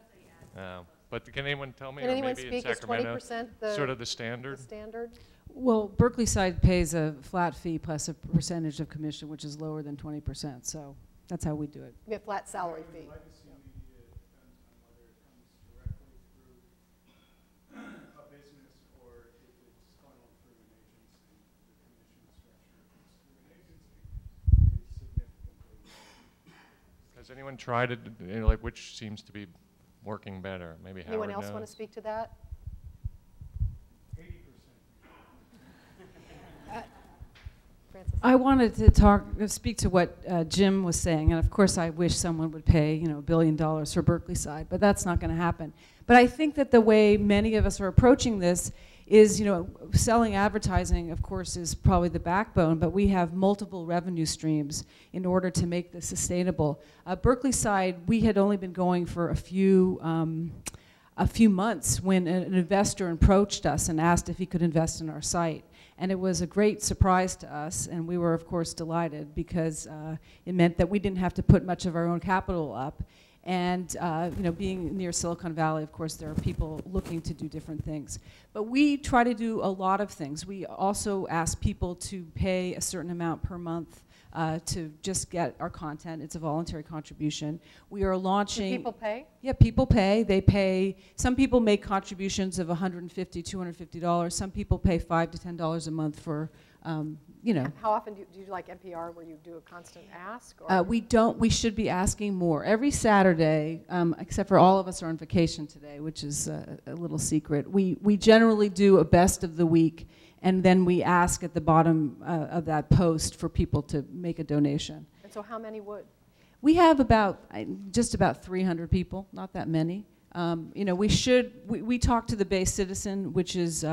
study ads. But can anyone tell me? Can or anyone maybe speak? in Sacramento, Is 20% sort of the standard? The standard? Well, Berkeley side pays a flat fee plus a percentage of commission, which is lower than 20%. So that's how we do it. We have flat salary fee. Has anyone tried it? Like, which seems to be working better? Maybe Howard Anyone else knows. want to speak to that? 80%. Francis? I wanted to speak to what Jim was saying, and of course I wish someone would pay $1 billion for Berkeley side, but that's not going to happen. But I think that the way many of us are approaching this is, selling advertising, of course, is probably the backbone, but we have multiple revenue streams in order to make this sustainable. Berkeley side, we had only been going for a few months when an investor approached us and asked if he could invest in our site. And it was a great surprise to us, and we were, of course, delighted because it meant that we didn't have to put much of our own capital up. And being near Silicon Valley, of course, there are people looking to do different things. But we try to do a lot of things. We also ask people to pay a certain amount per month to just get our content. It's a voluntary contribution. We are launching. Do people pay? Yeah, people pay. They pay. Some people make contributions of $150, $250. Some people pay $5 to $10 a month for, you know. How often do you do like NPR where you do a constant ask? Or? We don't. We should be asking more. Every Saturday, except for all of us are on vacation today, which is a little secret. We generally do a best of the week, and then we ask at the bottom of that post for people to make a donation. And so how many would? We have just about 300 people, not that many. You know, we talk to the Bay Citizen, which is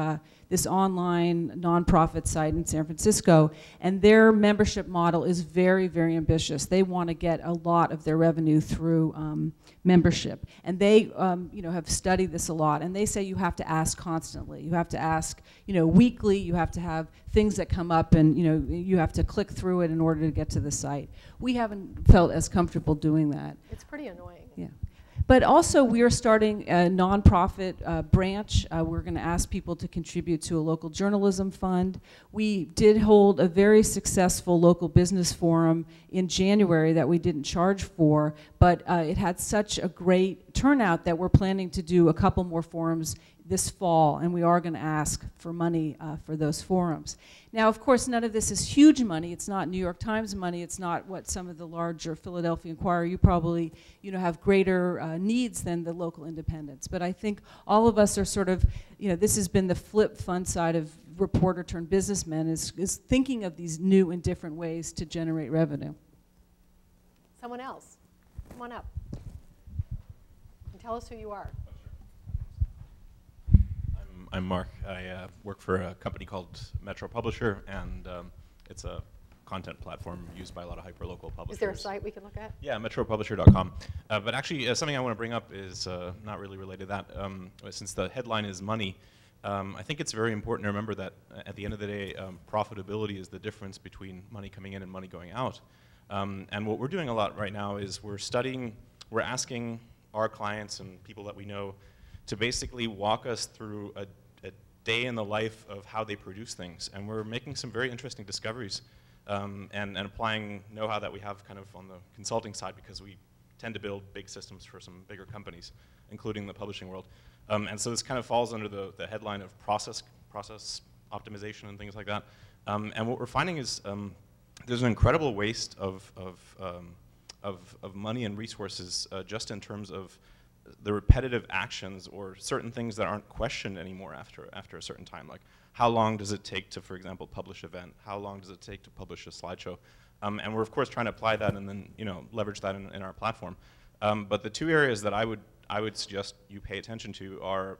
this online nonprofit site in San Francisco, and their membership model is very, very ambitious. They want to get a lot of their revenue through membership, and they, you know, have studied this a lot. And they say you have to ask constantly. You have to ask, you know, weekly. You have to have things that come up, and you know, you have to click through it in order to get to the site. We haven't felt as comfortable doing that. It's pretty annoying. Yeah. But also, we are starting a nonprofit branch. We're going to ask people to contribute to a local journalism fund. We did hold a very successful local business forum in January that we didn't charge for, but it had such a great turnout that we're planning to do a couple more forums this fall, and we are going to ask for money for those forums. Now, of course, none of this is huge money. It's not New York Times money. It's not what some of the larger Philadelphia Inquirer. You probably, you know, have greater needs than the local independents. But I think all of us are sort of, you know, this has been the flip fun side of reporter turned businessman is thinking of these new and different ways to generate revenue. Someone else, come on up and tell us who you are. I'm Mark. I work for a company called Metro Publisher, and it's a content platform used by a lot of hyperlocal publishers. Is there a site we can look at? Yeah, metropublisher.com. But actually, something I want to bring up is not really related to that. Since the headline is money, I think it's very important to remember that at the end of the day, profitability is the difference between money coming in and money going out. And what we're doing a lot right now is we're asking our clients and people that we know to basically walk us through a day in the life of how they produce things. And we're making some very interesting discoveries and applying know-how that we have kind of on the consulting side, because we tend to build big systems for some bigger companies, including the publishing world. And so this kind of falls under the headline of process optimization and things like that. And what we're finding is there's an incredible waste of money and resources just in terms of the repetitive actions or certain things that aren't questioned anymore after a certain time. Like, how long does it take to, for example, publish an event? How long does it take to publish a slideshow? And we're of course trying to apply that and then, you know, leverage that in our platform. But the two areas that I would suggest you pay attention to are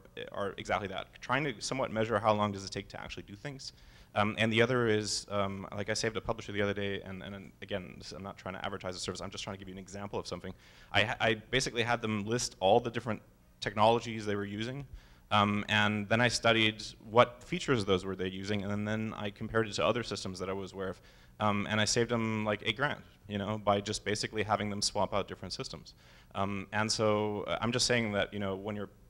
exactly that. Trying to somewhat measure how long does it take to actually do things. And the other is, like I saved a publisher the other day, and again, I'm not trying to advertise the service, I'm just trying to give you an example of something. I basically had them list all the different technologies they were using, and then I studied what features of those were they using, and then I compared it to other systems that I was aware of, and I saved them like $8,000, you know, by just basically having them swap out different systems. And so I'm just saying that, you know,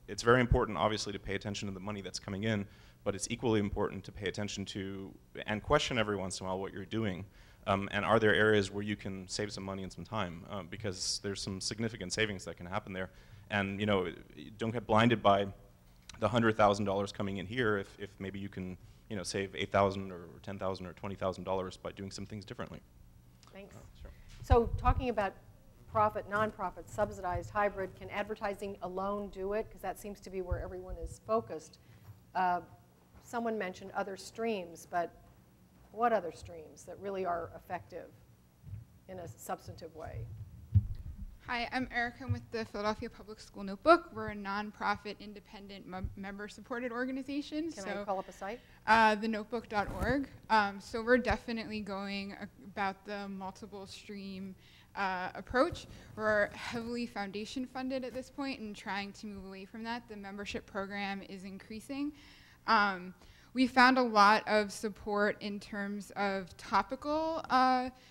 it's very important, obviously, to pay attention to the money that's coming in, but it's equally important to pay attention to and question every once in a while what you're doing. And are there areas where you can save some money and some time? Because there's some significant savings that can happen there. And, you know, don't get blinded by the $100,000 coming in here if maybe you can, you know, save $8,000 or $10,000 or $20,000 by doing some things differently. Thanks. Sure. So talking about profit, nonprofit, subsidized, hybrid, can advertising alone do it? Because that seems to be where everyone is focused. Someone mentioned other streams, but what other streams that really are effective in a substantive way? Hi, I'm Erica with the Philadelphia Public School Notebook. We're a nonprofit, independent, member-supported organization. Can I call up a site? Thenotebook.org. So we're definitely going about the multiple stream approach. We're heavily foundation funded at this point and trying to move away from that. The membership program is increasing. We found a lot of support in terms of topical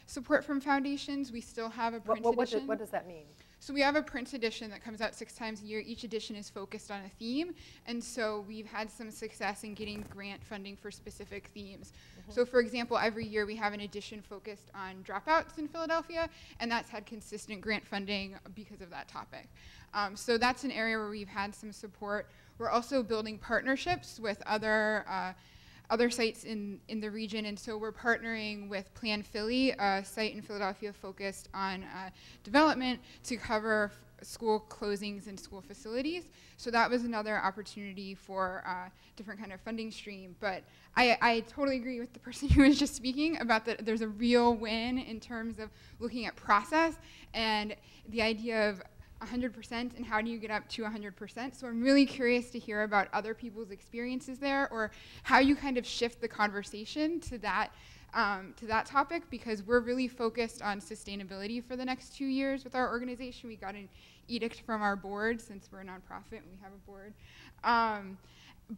support from foundations. We still have a print edition. What does that mean? So we have a print edition that comes out 6 times a year. Each edition is focused on a theme. And so we've had some success in getting grant funding for specific themes. So for example, every year we have an edition focused on dropouts in Philadelphia, and that's had consistent grant funding because of that topic. So that's an area where we've had some support. We're also building partnerships with other sites in the region, and so we're partnering with Plan Philly, a site in Philadelphia focused on development to cover school closings and school facilities. So that was another opportunity for different kind of funding stream. But I totally agree with the person who was just speaking about that there's a real win in terms of looking at process and the idea of 100% and how do you get up to 100%. So I'm really curious to hear about other people's experiences there, or how you kind of shift the conversation to that topic, because we're really focused on sustainability for the next 2 years with our organization. We got an edict from our board, since we're a nonprofit and we have a board.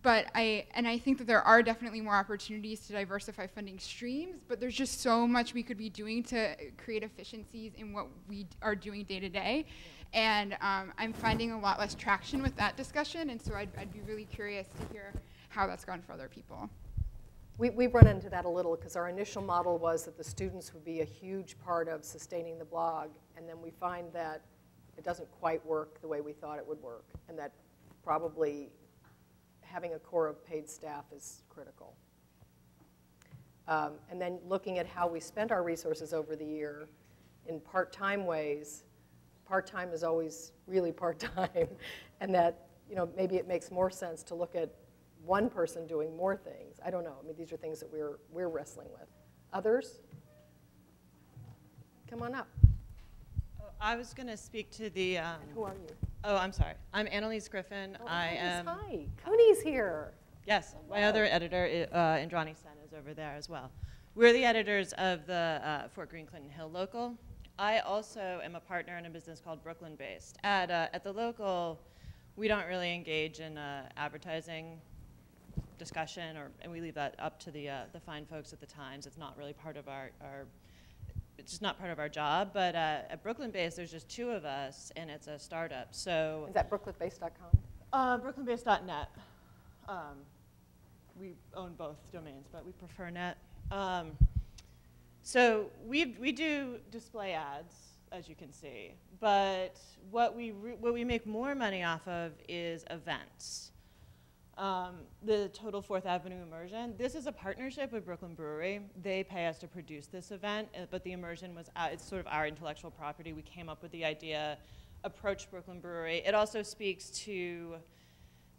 But I think that there are definitely more opportunities to diversify funding streams, but there's just so much we could be doing to create efficiencies in what we are doing day to day. And I'm finding a lot less traction with that discussion, and so I'd be really curious to hear how that's gone for other people. We've run into that a little, because our initial model was that the students would be a huge part of sustaining the blog, and then we find that it doesn't quite work the way we thought it would work, and that probably having a core of paid staff is critical. And then looking at how we spent our resources over the year in part-time ways. Part-time is always really part-time, and that, you know, maybe it makes more sense to look at one person doing more things. I don't know. I mean, these are things that we're wrestling with. Others? Come on up. Oh, I was going to speak to the... And who are you? Oh, I'm sorry. I'm Annalise Griffin. Oh, I am... Hi. Cooney's here. Yes. My other editor, Indrani Sen, is over there as well. We're the editors of the Fort Greene Clinton Hill Local. I also am a partner in a business called Brooklyn Based. At the Local, we don't really engage in advertising discussion, and we leave that up to the fine folks at the Times. It's not really part of it's just not part of our job. But at Brooklyn Based, there's just 2 of us, and it's a startup. So is that brooklynbased.com? Brooklynbased.net. We own both domains, but we prefer net. So we do display ads, as you can see, but what we make more money off of is events. The Total 4th Avenue Immersion. This is a partnership with Brooklyn Brewery. They pay us to produce this event, but the immersion was it's sort of our intellectual property. We came up with the idea, approached Brooklyn Brewery. It also speaks to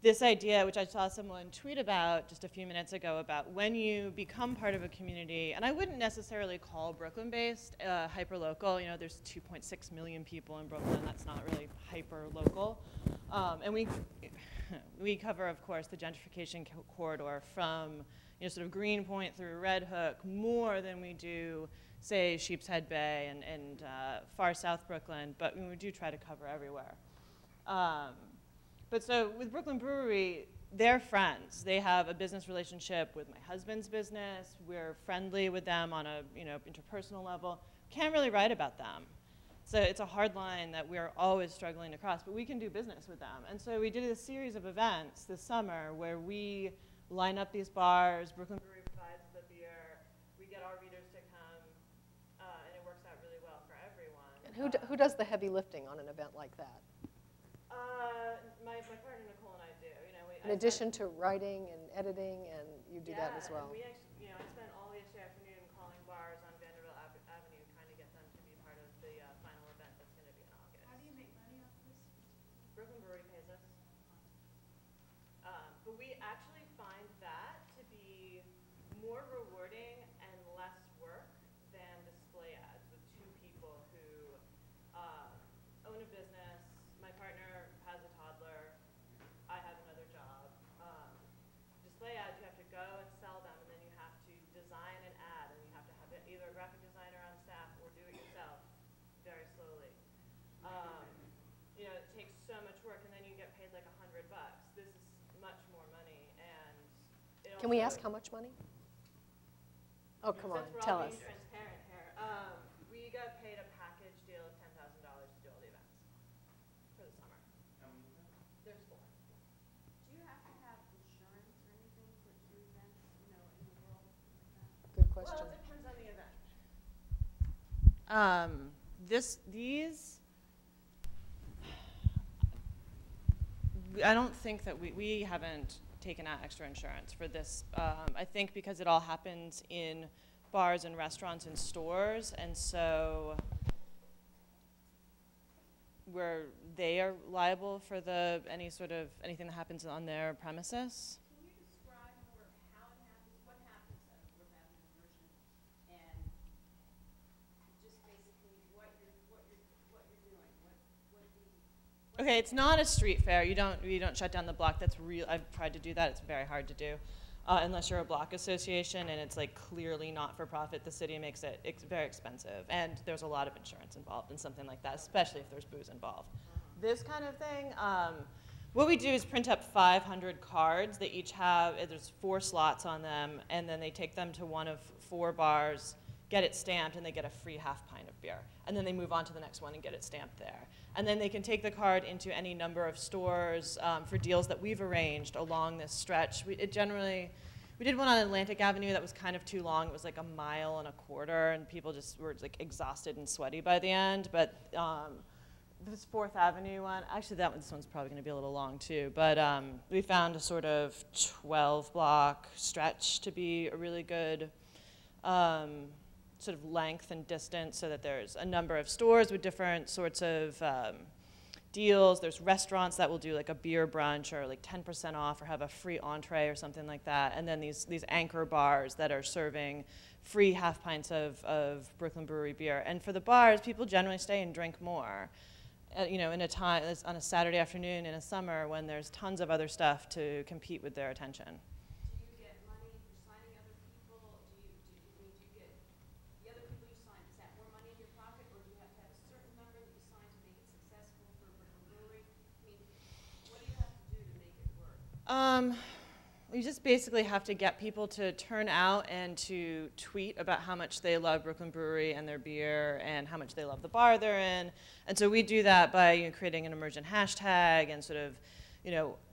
this idea, which I saw someone tweet about just a few minutes ago, about when you become part of a community, and I wouldn't necessarily call Brooklyn-based hyperlocal. You know, there's 2.6 million people in Brooklyn. That's not really hyperlocal. And we cover, of course, the gentrification corridor from, you know, sort of Greenpoint through Red Hook, more than we do, say, Sheepshead Bay and far south Brooklyn, but we do try to cover everywhere. But so with Brooklyn Brewery, they're friends. They have a business relationship with my husband's business. We're friendly with them on a, you know, interpersonal level. Can't really write about them. So it's a hard line that we're always struggling to cross, but we can do business with them. And so we did a series of events this summer where we line up these bars. Brooklyn Brewery provides the beer. We get our readers to come, and it works out really well for everyone. And who does the heavy lifting on an event like that? My partner Nicole and I do. You know, in addition to writing and editing, and you do that as well. We actually, you know, I spent all yesterday afternoon calling bars on Vanderbilt Avenue, trying to get them to be part of the final event that's going to be in August. How do you make money off this? Brooklyn Brewery pays us. But we actually find that to be more rewarding and less work than display ads with 2 people who own a business. My partner has a toddler. I have another job. Display ads, you have to go and sell them, and then you have to design an ad, and you have to have either a graphic designer on staff or do it yourself very slowly. You know, it takes so much work, and then you get paid like $100. This is much more money, and it Can we ask how much money? Oh, come on, tell us. Transparent here. We got paid a package deal of $10,000 to do all the events. the summer. There's 4. Do you have to have insurance or anything for events, you know, in the world like that? Good question. Well, it depends on the event. These, I don't think that we haven't taken out extra insurance for this. I think because it all happens in bars and restaurants and stores, and so they are liable for anything that happens on their premises. Can you describe more how it happens, what happens at a Fourth Avenue Merchant, and just basically what you're doing, Okay, it's not a street fair. You don't shut down the block. That's real. I've tried to do that. It's very hard to do, unless you're a block association and it's like clearly not for profit. The city makes it very expensive, and there's a lot of insurance involved in something like that, especially if there's booze involved. This kind of thing. What we do is print up 500 cards. They each have there's 4 slots on them, and then they take them to one of 4 bars, get it stamped, and they get a free half pint of beer. And then they move on to the next one and get it stamped there. And then they can take the card into any number of stores for deals that we've arranged along this stretch. We did one on Atlantic Avenue that was kind of too long. It was like 1.25 miles, and people just were like exhausted and sweaty by the end. But this 4th Avenue one, actually this one's probably going to be a little long too. But we found a sort of 12-block stretch to be a really good sort of length and distance, so that there's a number of stores with different sorts of deals. There's restaurants that will do like a beer brunch or like 10% off or have a free entree or something like that. And then these anchor bars that are serving free half pints of Brooklyn Brewery beer. And for the bars, people generally stay and drink more. You know, in a time on a Saturday afternoon in a summer when there's tons of other stuff to compete with their attention. You just basically have to get people to turn out and to tweet about how much they love Brooklyn Brewery and their beer and how much they love the bar they're in. And so we do that by creating an emergent hashtag and sort of,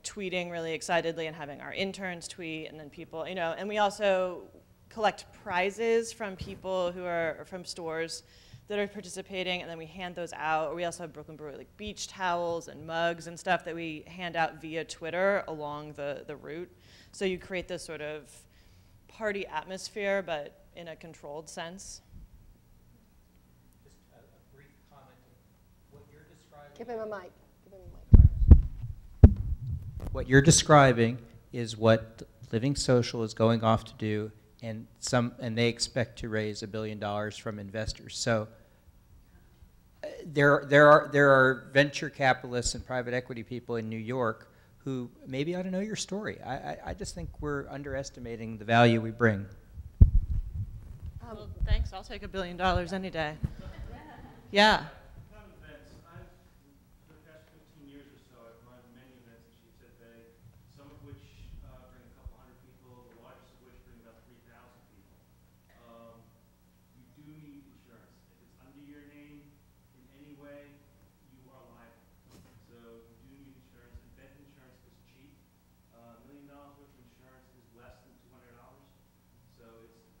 tweeting really excitedly and having our interns tweet, and then people, and we also collect prizes from people who are from stores that are participating, and then we hand those out. We also have Brooklyn Brewery like beach towels and mugs and stuff that we hand out via Twitter along the route. So you create this sort of party atmosphere, but in a controlled sense. Just a brief comment. What you're describing. Give him a mic. Give him a mic. What you're describing is what Living Social is going off to do, and they expect to raise $1 billion from investors. So there are venture capitalists and private equity people in New York who maybe ought to know your story. I just think we're underestimating the value we bring. Well, thanks. I'll take $1 billion any day. Yeah. For the past 15 years or so, I've run many events in Sheepshead Bay, some of which bring a couple hundred people, the largest of which bring about 3,000 people. You do need insurance. If it's under your name in any way, you are liable. So you do need insurance. Event insurance is cheap. $1 million worth of insurance is less than $200. So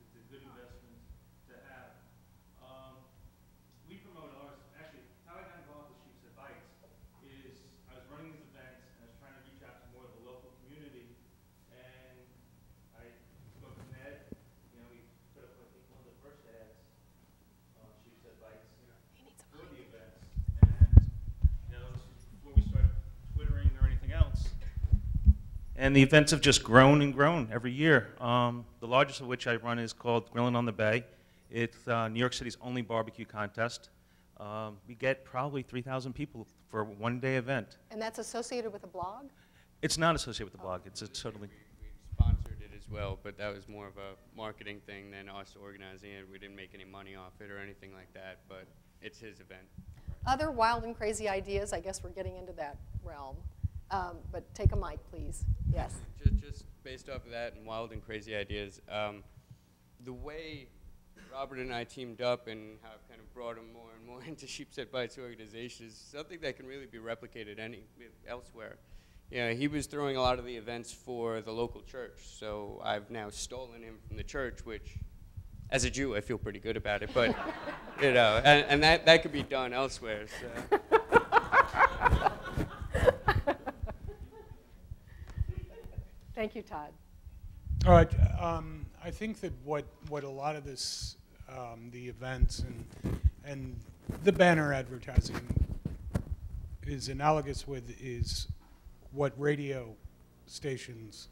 it's a good investment to have. We promote ours. Actually, how I got involved with Sheepshead Bites is I was running these events and I was trying to reach out to more of the local community, and I spoke to Ned. We put up, I think, one of the first ads on Sheepshead Bites for the events, and this was before we started Twittering or anything else. And the events have just grown and grown every year. The largest of which I run is called Grillin' on the Bay. It's New York City's only barbecue contest. We get probably 3,000 people for a one-day event. And that's associated with a blog? It's not associated with the blog. It's a totally... We sponsored it as well, but that was more of a marketing thing than us organizing it. We didn't make any money off it or anything like that, but it's his event. Other wild and crazy ideas, I guess we're getting into that realm. But take a mic, please. Yes. Just based off of that and wild and crazy ideas, the way Robert and I teamed up and have kind of brought him more and more into Sheepshead Bites organization is something that can really be replicated elsewhere. Yeah, he was throwing a lot of the events for the local church, so I've now stolen him from the church, which, as a Jew, I feel pretty good about it, but, you know, and that could be done elsewhere, so. Thank you, Todd. All right, I think that what a lot of this, the events and the banner advertising is analogous with is what radio stations,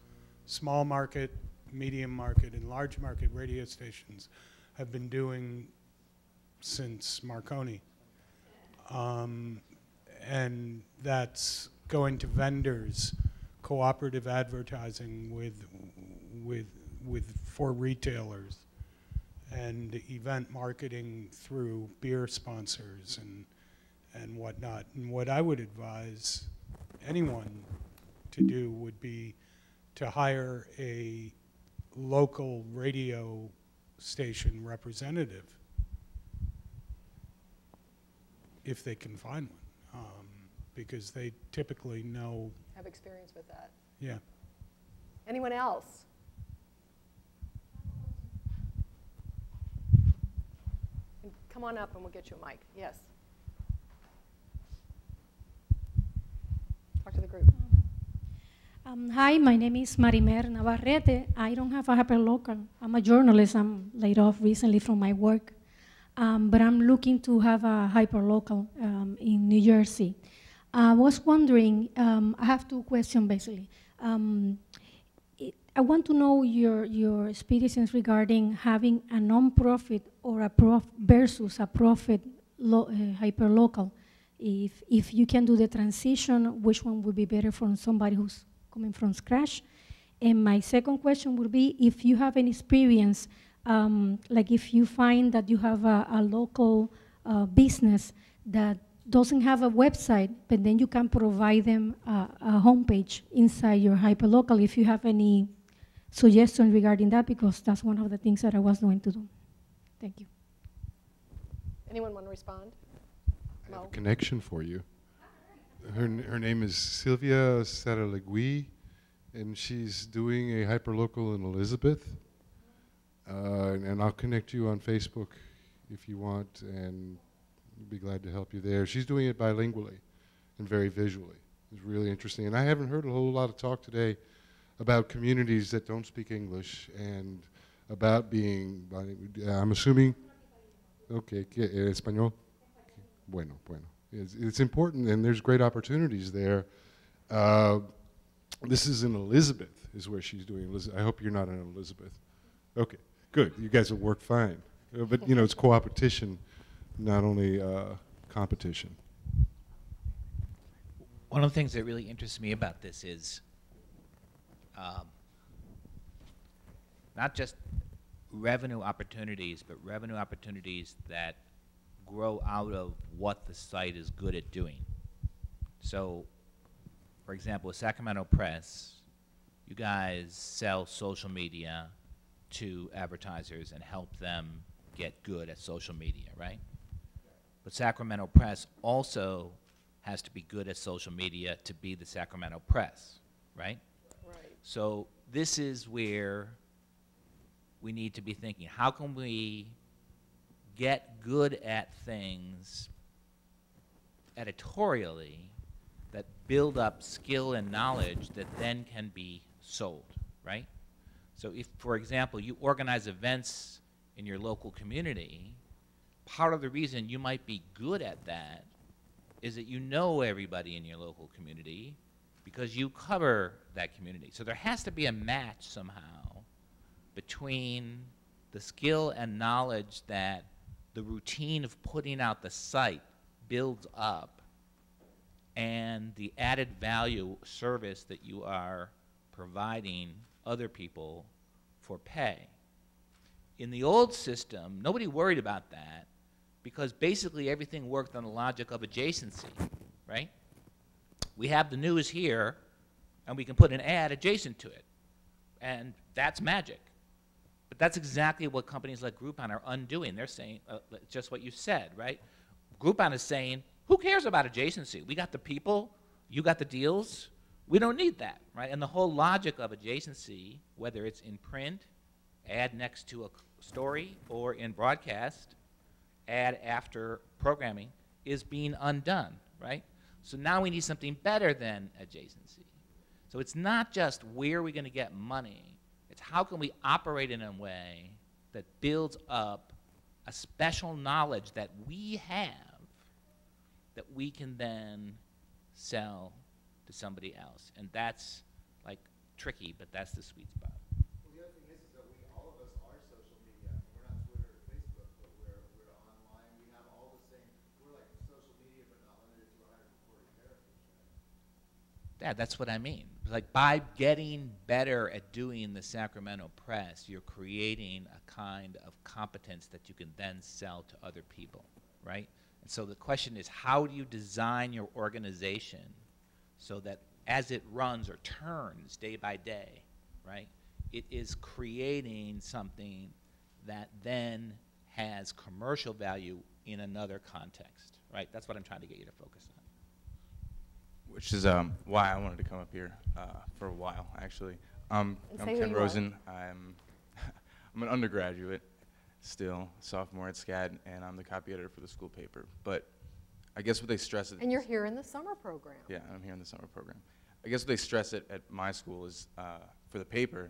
small market, medium market, and large market radio stations have been doing since Marconi. And that's going to vendors, cooperative advertising for retailers, and event marketing through beer sponsors and whatnot. And what I would advise anyone to do would be to hire a local radio station representative if they can find one, because they typically know. Have experience with that. Yeah. Anyone else? Come on up and we'll get you a mic. Yes. Talk to the group. Hi, my name is Marimer Navarrete. I don't have a hyperlocal. I'm a journalist. I'm laid off recently from my work. But I'm looking to have a hyperlocal in New Jersey. I was wondering, I have two questions basically. I want to know your experience regarding having a non-profit or a versus a profit hyperlocal. If you can do the transition, which one would be better for somebody who's coming from scratch? And my second question would be if you have any experience, like if you find that you have a local business that doesn't have a website, but then you can provide them a homepage inside your hyperlocal, if you have any suggestion regarding that, because that's one of the things that I was going to do. Thank you. Anyone want to respond? I have a connection for you. Her name is Sylvia Saralegui, and she's doing a hyperlocal in Elizabeth. And I'll connect you on Facebook if you want, and we'd be glad to help you there. She's doing it bilingually and very visually. It's really interesting. And I haven't heard a whole lot of talk today about communities that don't speak English and about being, I'm assuming, okay, español? Bueno. It's important, and there's great opportunities there. This is in Elizabeth, is where she's doing. I hope you're not in Elizabeth. Okay, good. You guys will work fine. But you know, it's co-opetition, not only competition. One of the things that really interests me about this is not just revenue opportunities, but revenue opportunities that grow out of what the site is good at doing. So, for example, with Sacramento Press, you guys sell social media to advertisers and help them get good at social media, right? But Sacramento Press also has to be good at social media to be the Sacramento Press, right? Right. So this is where we need to be thinking, how can we get good at things editorially that build up skill and knowledge that then can be sold, right? So if, for example, you organize events in your local community, part of the reason you might be good at that is that you know everybody in your local community because you cover that community. So there has to be a match somehow between the skill and knowledge that the routine of putting out the site builds up and the added value service that you are providing other people for pay. In the old system, nobody worried about that because basically everything worked on the logic of adjacency, right? We have the news here and we can put an ad adjacent to it, and that's magic. But that's exactly what companies like Groupon are undoing. They're saying just what you said, right? Groupon is saying, who cares about adjacency? We got the people, you got the deals. We don't need that, right? And the whole logic of adjacency, whether it's in print, ad next to a story, or in broadcast, ad after programming, is being undone, right? So now we need something better than adjacency. So it's not just where are we going to get money, it's how can we operate in a way that builds up a special knowledge that we have that we can then sell to somebody else. And that's like tricky, but that's the sweet spot. Well, the other thing is that all of us are social media. We're not Twitter or Facebook, but we're online. We have all the same, we're like social media, but not limited to 140 characters, right? Yeah, that's what I mean. Like by getting better at doing the Sacramento press, you're creating a kind of competence that you can then sell to other people, right? And so the question is, how do you design your organization so that as it runs or turns day by day, right, it is creating something that then has commercial value in another context, right? That's what I'm trying to get you to focus on. Which is why I wanted to come up here for a while, actually. I'm Ken Rosen. I'm an undergraduate still, sophomore at SCAD, and I'm the copy editor for the school paper. But I guess what they stress And you're here in the summer program. Yeah, I'm here in the summer program. I guess what they stress at my school is, for the paper,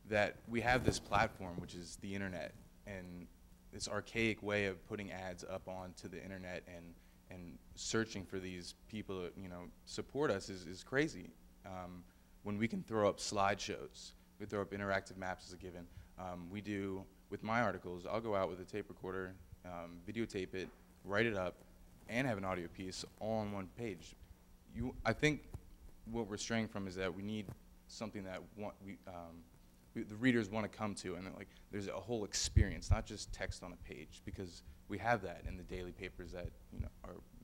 that we have this platform, which is the internet, and this archaic way of putting ads up onto the internet and searching for these people that, support us is crazy. When we can throw up slideshows, we throw up interactive maps as a given. We do, with my articles, I'll go out with a tape recorder, videotape it, write it up, and have an audio piece all on one page. I think what we're straying from is that we need something that the readers want to come to, and like there's a whole experience, not just text on a page, because we have that in the daily papers that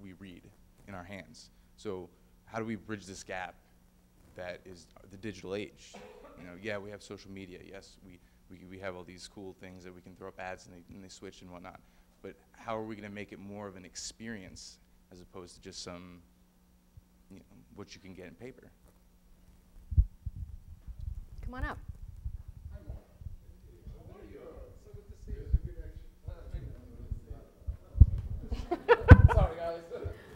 we read in our hands. So how do we bridge this gap that is the digital age? Yeah, we have social media. Yes, we have all these cool things that we can throw up ads and they switch and whatnot. But how are we going to make it more of an experience as opposed to just some, what you can get in paper? Come on up. Sorry, guys.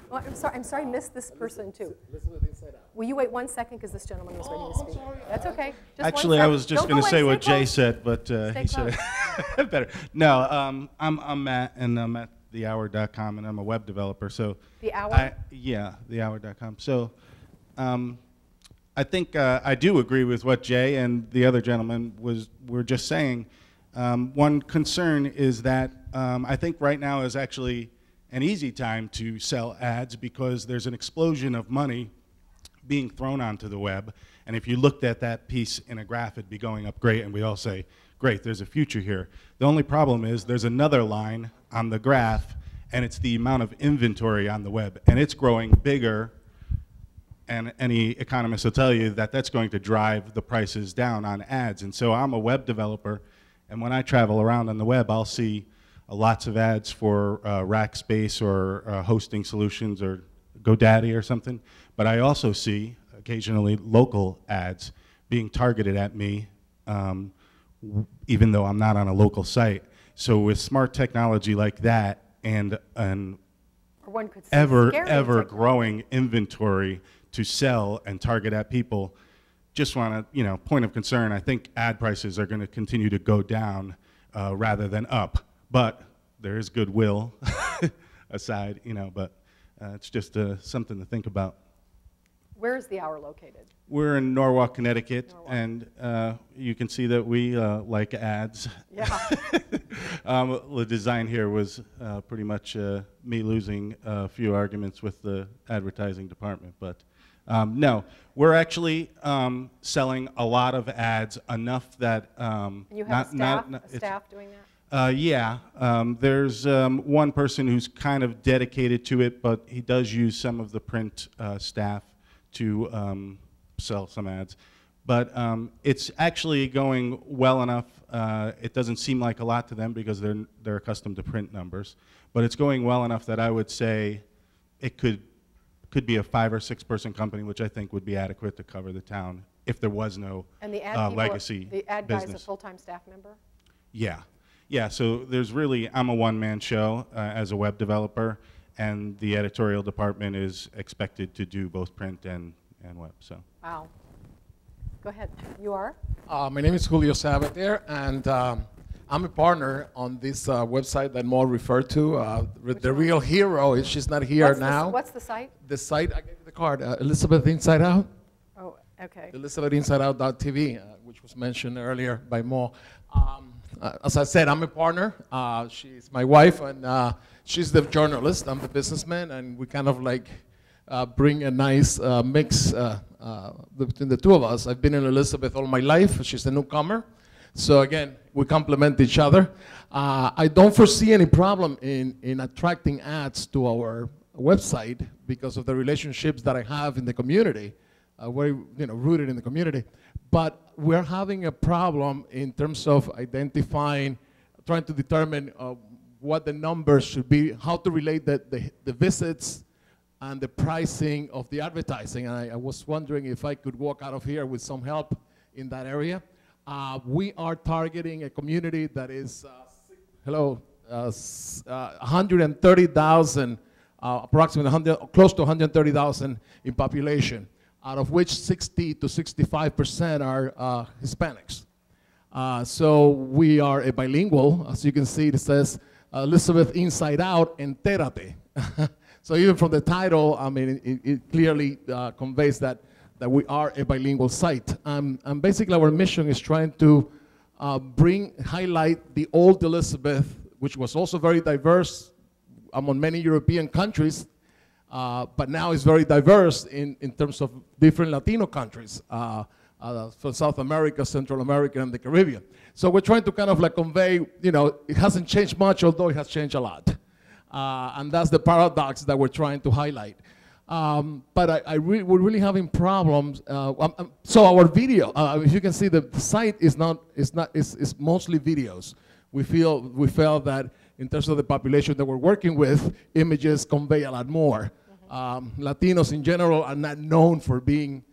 Well, I'm sorry, I missed this person too. Listen to the inside out. Will you wait 1 second because this gentleman was waiting to speak? Sorry. That's okay. Just Actually, I was just going to say what Jay said, but Stay he said it better. No, I'm Matt, and I'm at thehour.com, and I'm a web developer. So The Hour? Yeah, thehour.com. So I think I do agree with what Jay and the other gentleman were just saying. One concern is that I think right now is actually an easy time to sell ads because there's an explosion of money being thrown onto the web. And if you looked at that piece in a graph, it'd be going up great, and we all say, great, there's a future here. The only problem is there's another line on the graph, and it's the amount of inventory on the web, and it's growing bigger, and any economist will tell you that that's going to drive the prices down on ads. And so I'm a web developer, and when I travel around on the web, I'll see lots of ads for Rackspace or hosting solutions or GoDaddy or something, but I also see occasionally local ads being targeted at me, even though I'm not on a local site. So with smart technology like that and an ever growing inventory to sell and target at people, just want to, point of concern, I think ad prices are going to continue to go down rather than up. But there is goodwill aside, but it's just something to think about. Where is the Hour located? We're in Norwalk, Connecticut, and you can see that we like ads. Yeah. The design here was pretty much me losing a few arguments with the advertising department, but no, we're actually selling a lot of ads, enough that you have staff doing that? Yeah, there's one person who's kind of dedicated to it, but he does use some of the print staff to sell some ads. But it's actually going well enough. It doesn't seem like a lot to them because they're accustomed to print numbers. But it's going well enough that I would say it could be a 5 or 6 person company, which I think would be adequate to cover the town if there was no And the ad legacy the ad guy is a business. full-time staff member? Yeah. Yeah, so there's really, I'm a one-man show as a web developer, and the editorial department is expected to do both print and web, so. Wow. Go ahead. You are? My name is Julio Sabater, and I'm a partner on this website that Mo referred to. The real hero is she's not here now. What's the site? The site, I gave you the card, Elizabeth Inside Out. Oh, okay. ElizabethInsideOut.tv, which was mentioned earlier by Mo. As I said, I'm a partner. She's my wife, and she's the journalist. I'm the businessman, and we kind of like bring a nice mix between the two of us. I've been in Elizabeth all my life. She's a newcomer. So again, we complement each other. I don't foresee any problem in attracting ads to our website because of the relationships that I have in the community. We're rooted in the community. But we're having a problem in terms of identifying, trying to determine what the numbers should be, how to relate the visits and the pricing of the advertising. And I was wondering if I could walk out of here with some help in that area. We are targeting a community that is, 130,000, approximately close to 130,000 in population, out of which 60 to 65% are Hispanics. So we are a bilingual. As you can see, it says Elizabeth Inside Out, entérate. So even from the title, I mean, it clearly conveys that we are a bilingual site. And basically our mission is trying to highlight the old Elizabeth, which was also very diverse among many European countries, but now it's very diverse in terms of different Latino countries, from South America, Central America, and the Caribbean. So we're trying to kind of like convey, it hasn't changed much, although it has changed a lot. And that's the paradox that we're trying to highlight. But we're really having problems. So our video, if you can see, the site is mostly videos. We felt that in terms of the population that we're working with, images convey a lot more. Latinos in general are not known for being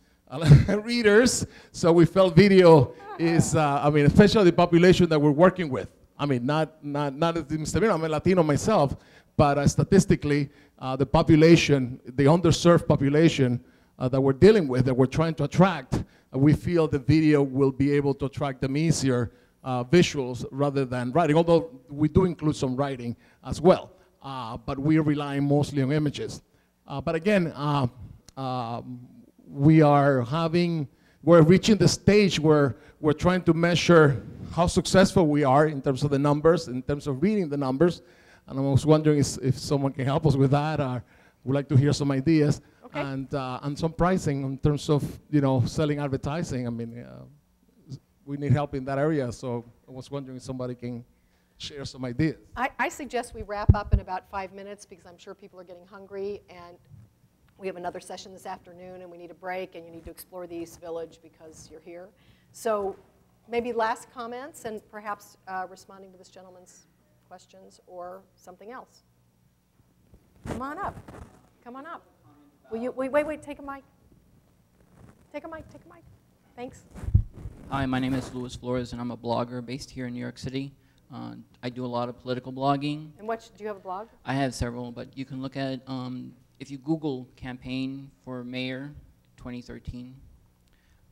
readers, so we felt video is, especially the population that we're working with. Not as Mr. Miro, I'm a Latino myself, but statistically, the population, the underserved population that we're dealing with, that we're trying to attract, we feel the video will be able to attract them easier, visuals rather than writing, although we do include some writing as well. But we're relying mostly on images. But again, we're reaching the stage where we're trying to measure how successful we are in terms of the numbers, in terms of reading the numbers. And I was wondering if someone can help us with that, or would like to hear some ideas. Okay. And some pricing in terms of selling advertising. We need help in that area, so I was wondering if somebody can share some ideas. I suggest we wrap up in about 5 minutes because I'm sure people are getting hungry, and we have another session this afternoon, and we need a break, and you need to explore the East Village because you're here. So maybe last comments and perhaps responding to this gentleman's questions or something else. Come on up. Come on up. Will you, wait, take a mic. Take a mic. Thanks. Hi, my name is Luis Flores, and I'm a blogger based here in New York City. I do a lot of political blogging. And do you have a blog? I have several, but you can look at, if you Google campaign for mayor 2013.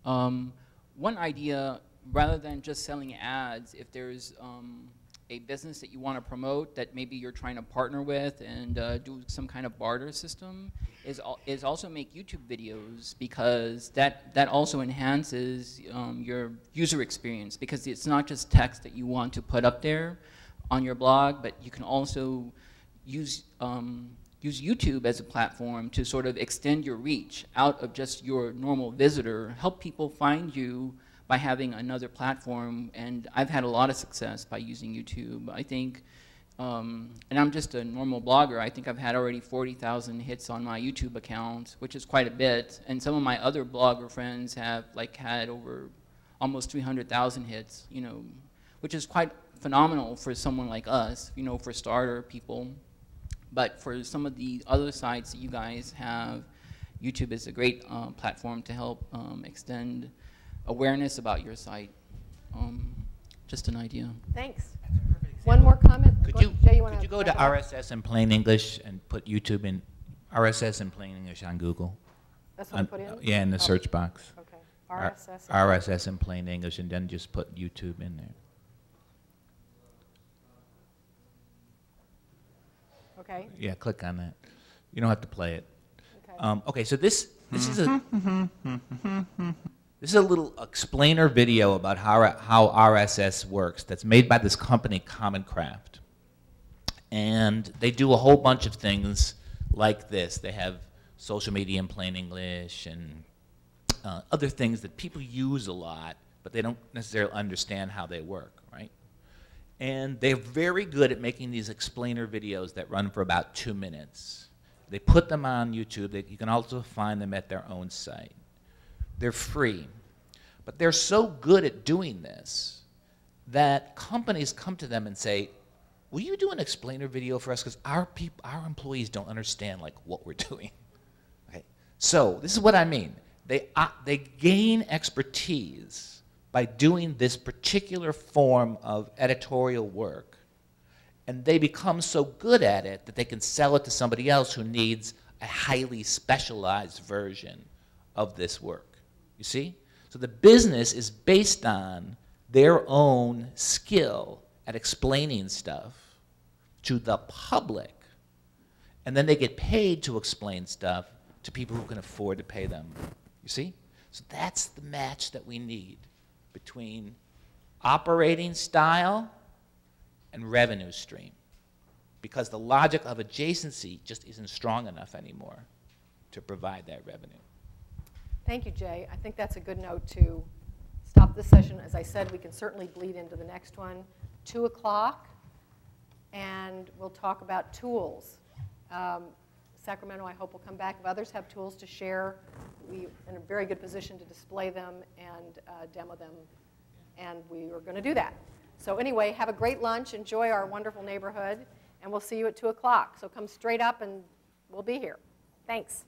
One idea, rather than just selling ads, if there's a business that you want to promote that maybe you're trying to partner with and do some kind of barter system, is also make YouTube videos, because that also enhances your user experience, because it's not just text that you want to put up there on your blog, but you can also use YouTube as a platform to sort of extend your reach out of just your normal visitor, help people find you by having another platform. And I've had a lot of success by using YouTube. I think and I'm just a normal blogger. I think I've had already 40,000 hits on my YouTube account, which is quite a bit. And some of my other blogger friends have like had over almost 300,000 hits, you know, which is quite phenomenal for someone like us, you know, for starter people. But for some of the other sites that you guys have, YouTube is a great platform to help extend awareness about your site. Just an idea. Thanks. One more comment? Could you go to RSS in plain English and put YouTube in RSS in plain English on Google? That's what I put in? Yeah, in the search box. Okay. RSS. RSS in plain English, and then just put YouTube in there. Okay. Yeah, click on that. You don't have to play it. Okay. Okay, so this is a this is a little explainer video about how RSS works that's made by this company, Conclave. And they do a whole bunch of things like this. They have social media in plain English and other things that people use a lot, but they don't necessarily understand how they work, right? And they're very good at making these explainer videos that run for about 2 minutes. They put them on YouTube. You can also find them at their own site. They're free. But they're so good at doing this that companies come to them and say, will you do an explainer video for us? Because our employees don't understand like what we're doing. Okay. So this is what I mean. They gain expertise by doing this particular form of editorial work. And they become so good at it that they can sell it to somebody else who needs a highly specialized version of this work. You see? So the business is based on their own skill at explaining stuff to the public. And then they get paid to explain stuff to people who can afford to pay them. You see? So that's the match that we need between operating style and revenue stream, because the logic of adjacency just isn't strong enough anymore to provide that revenue. Thank you, Jay. I think that's a good note to stop this session. As I said, we can certainly bleed into the next one, 2 o'clock, and we'll talk about tools. Sacramento, I hope, will come back. If others have tools to share, we're in a very good position to display them and demo them, and we are going to do that. So anyway, have a great lunch, enjoy our wonderful neighborhood, and we'll see you at 2 o'clock. So come straight up and we'll be here. Thanks.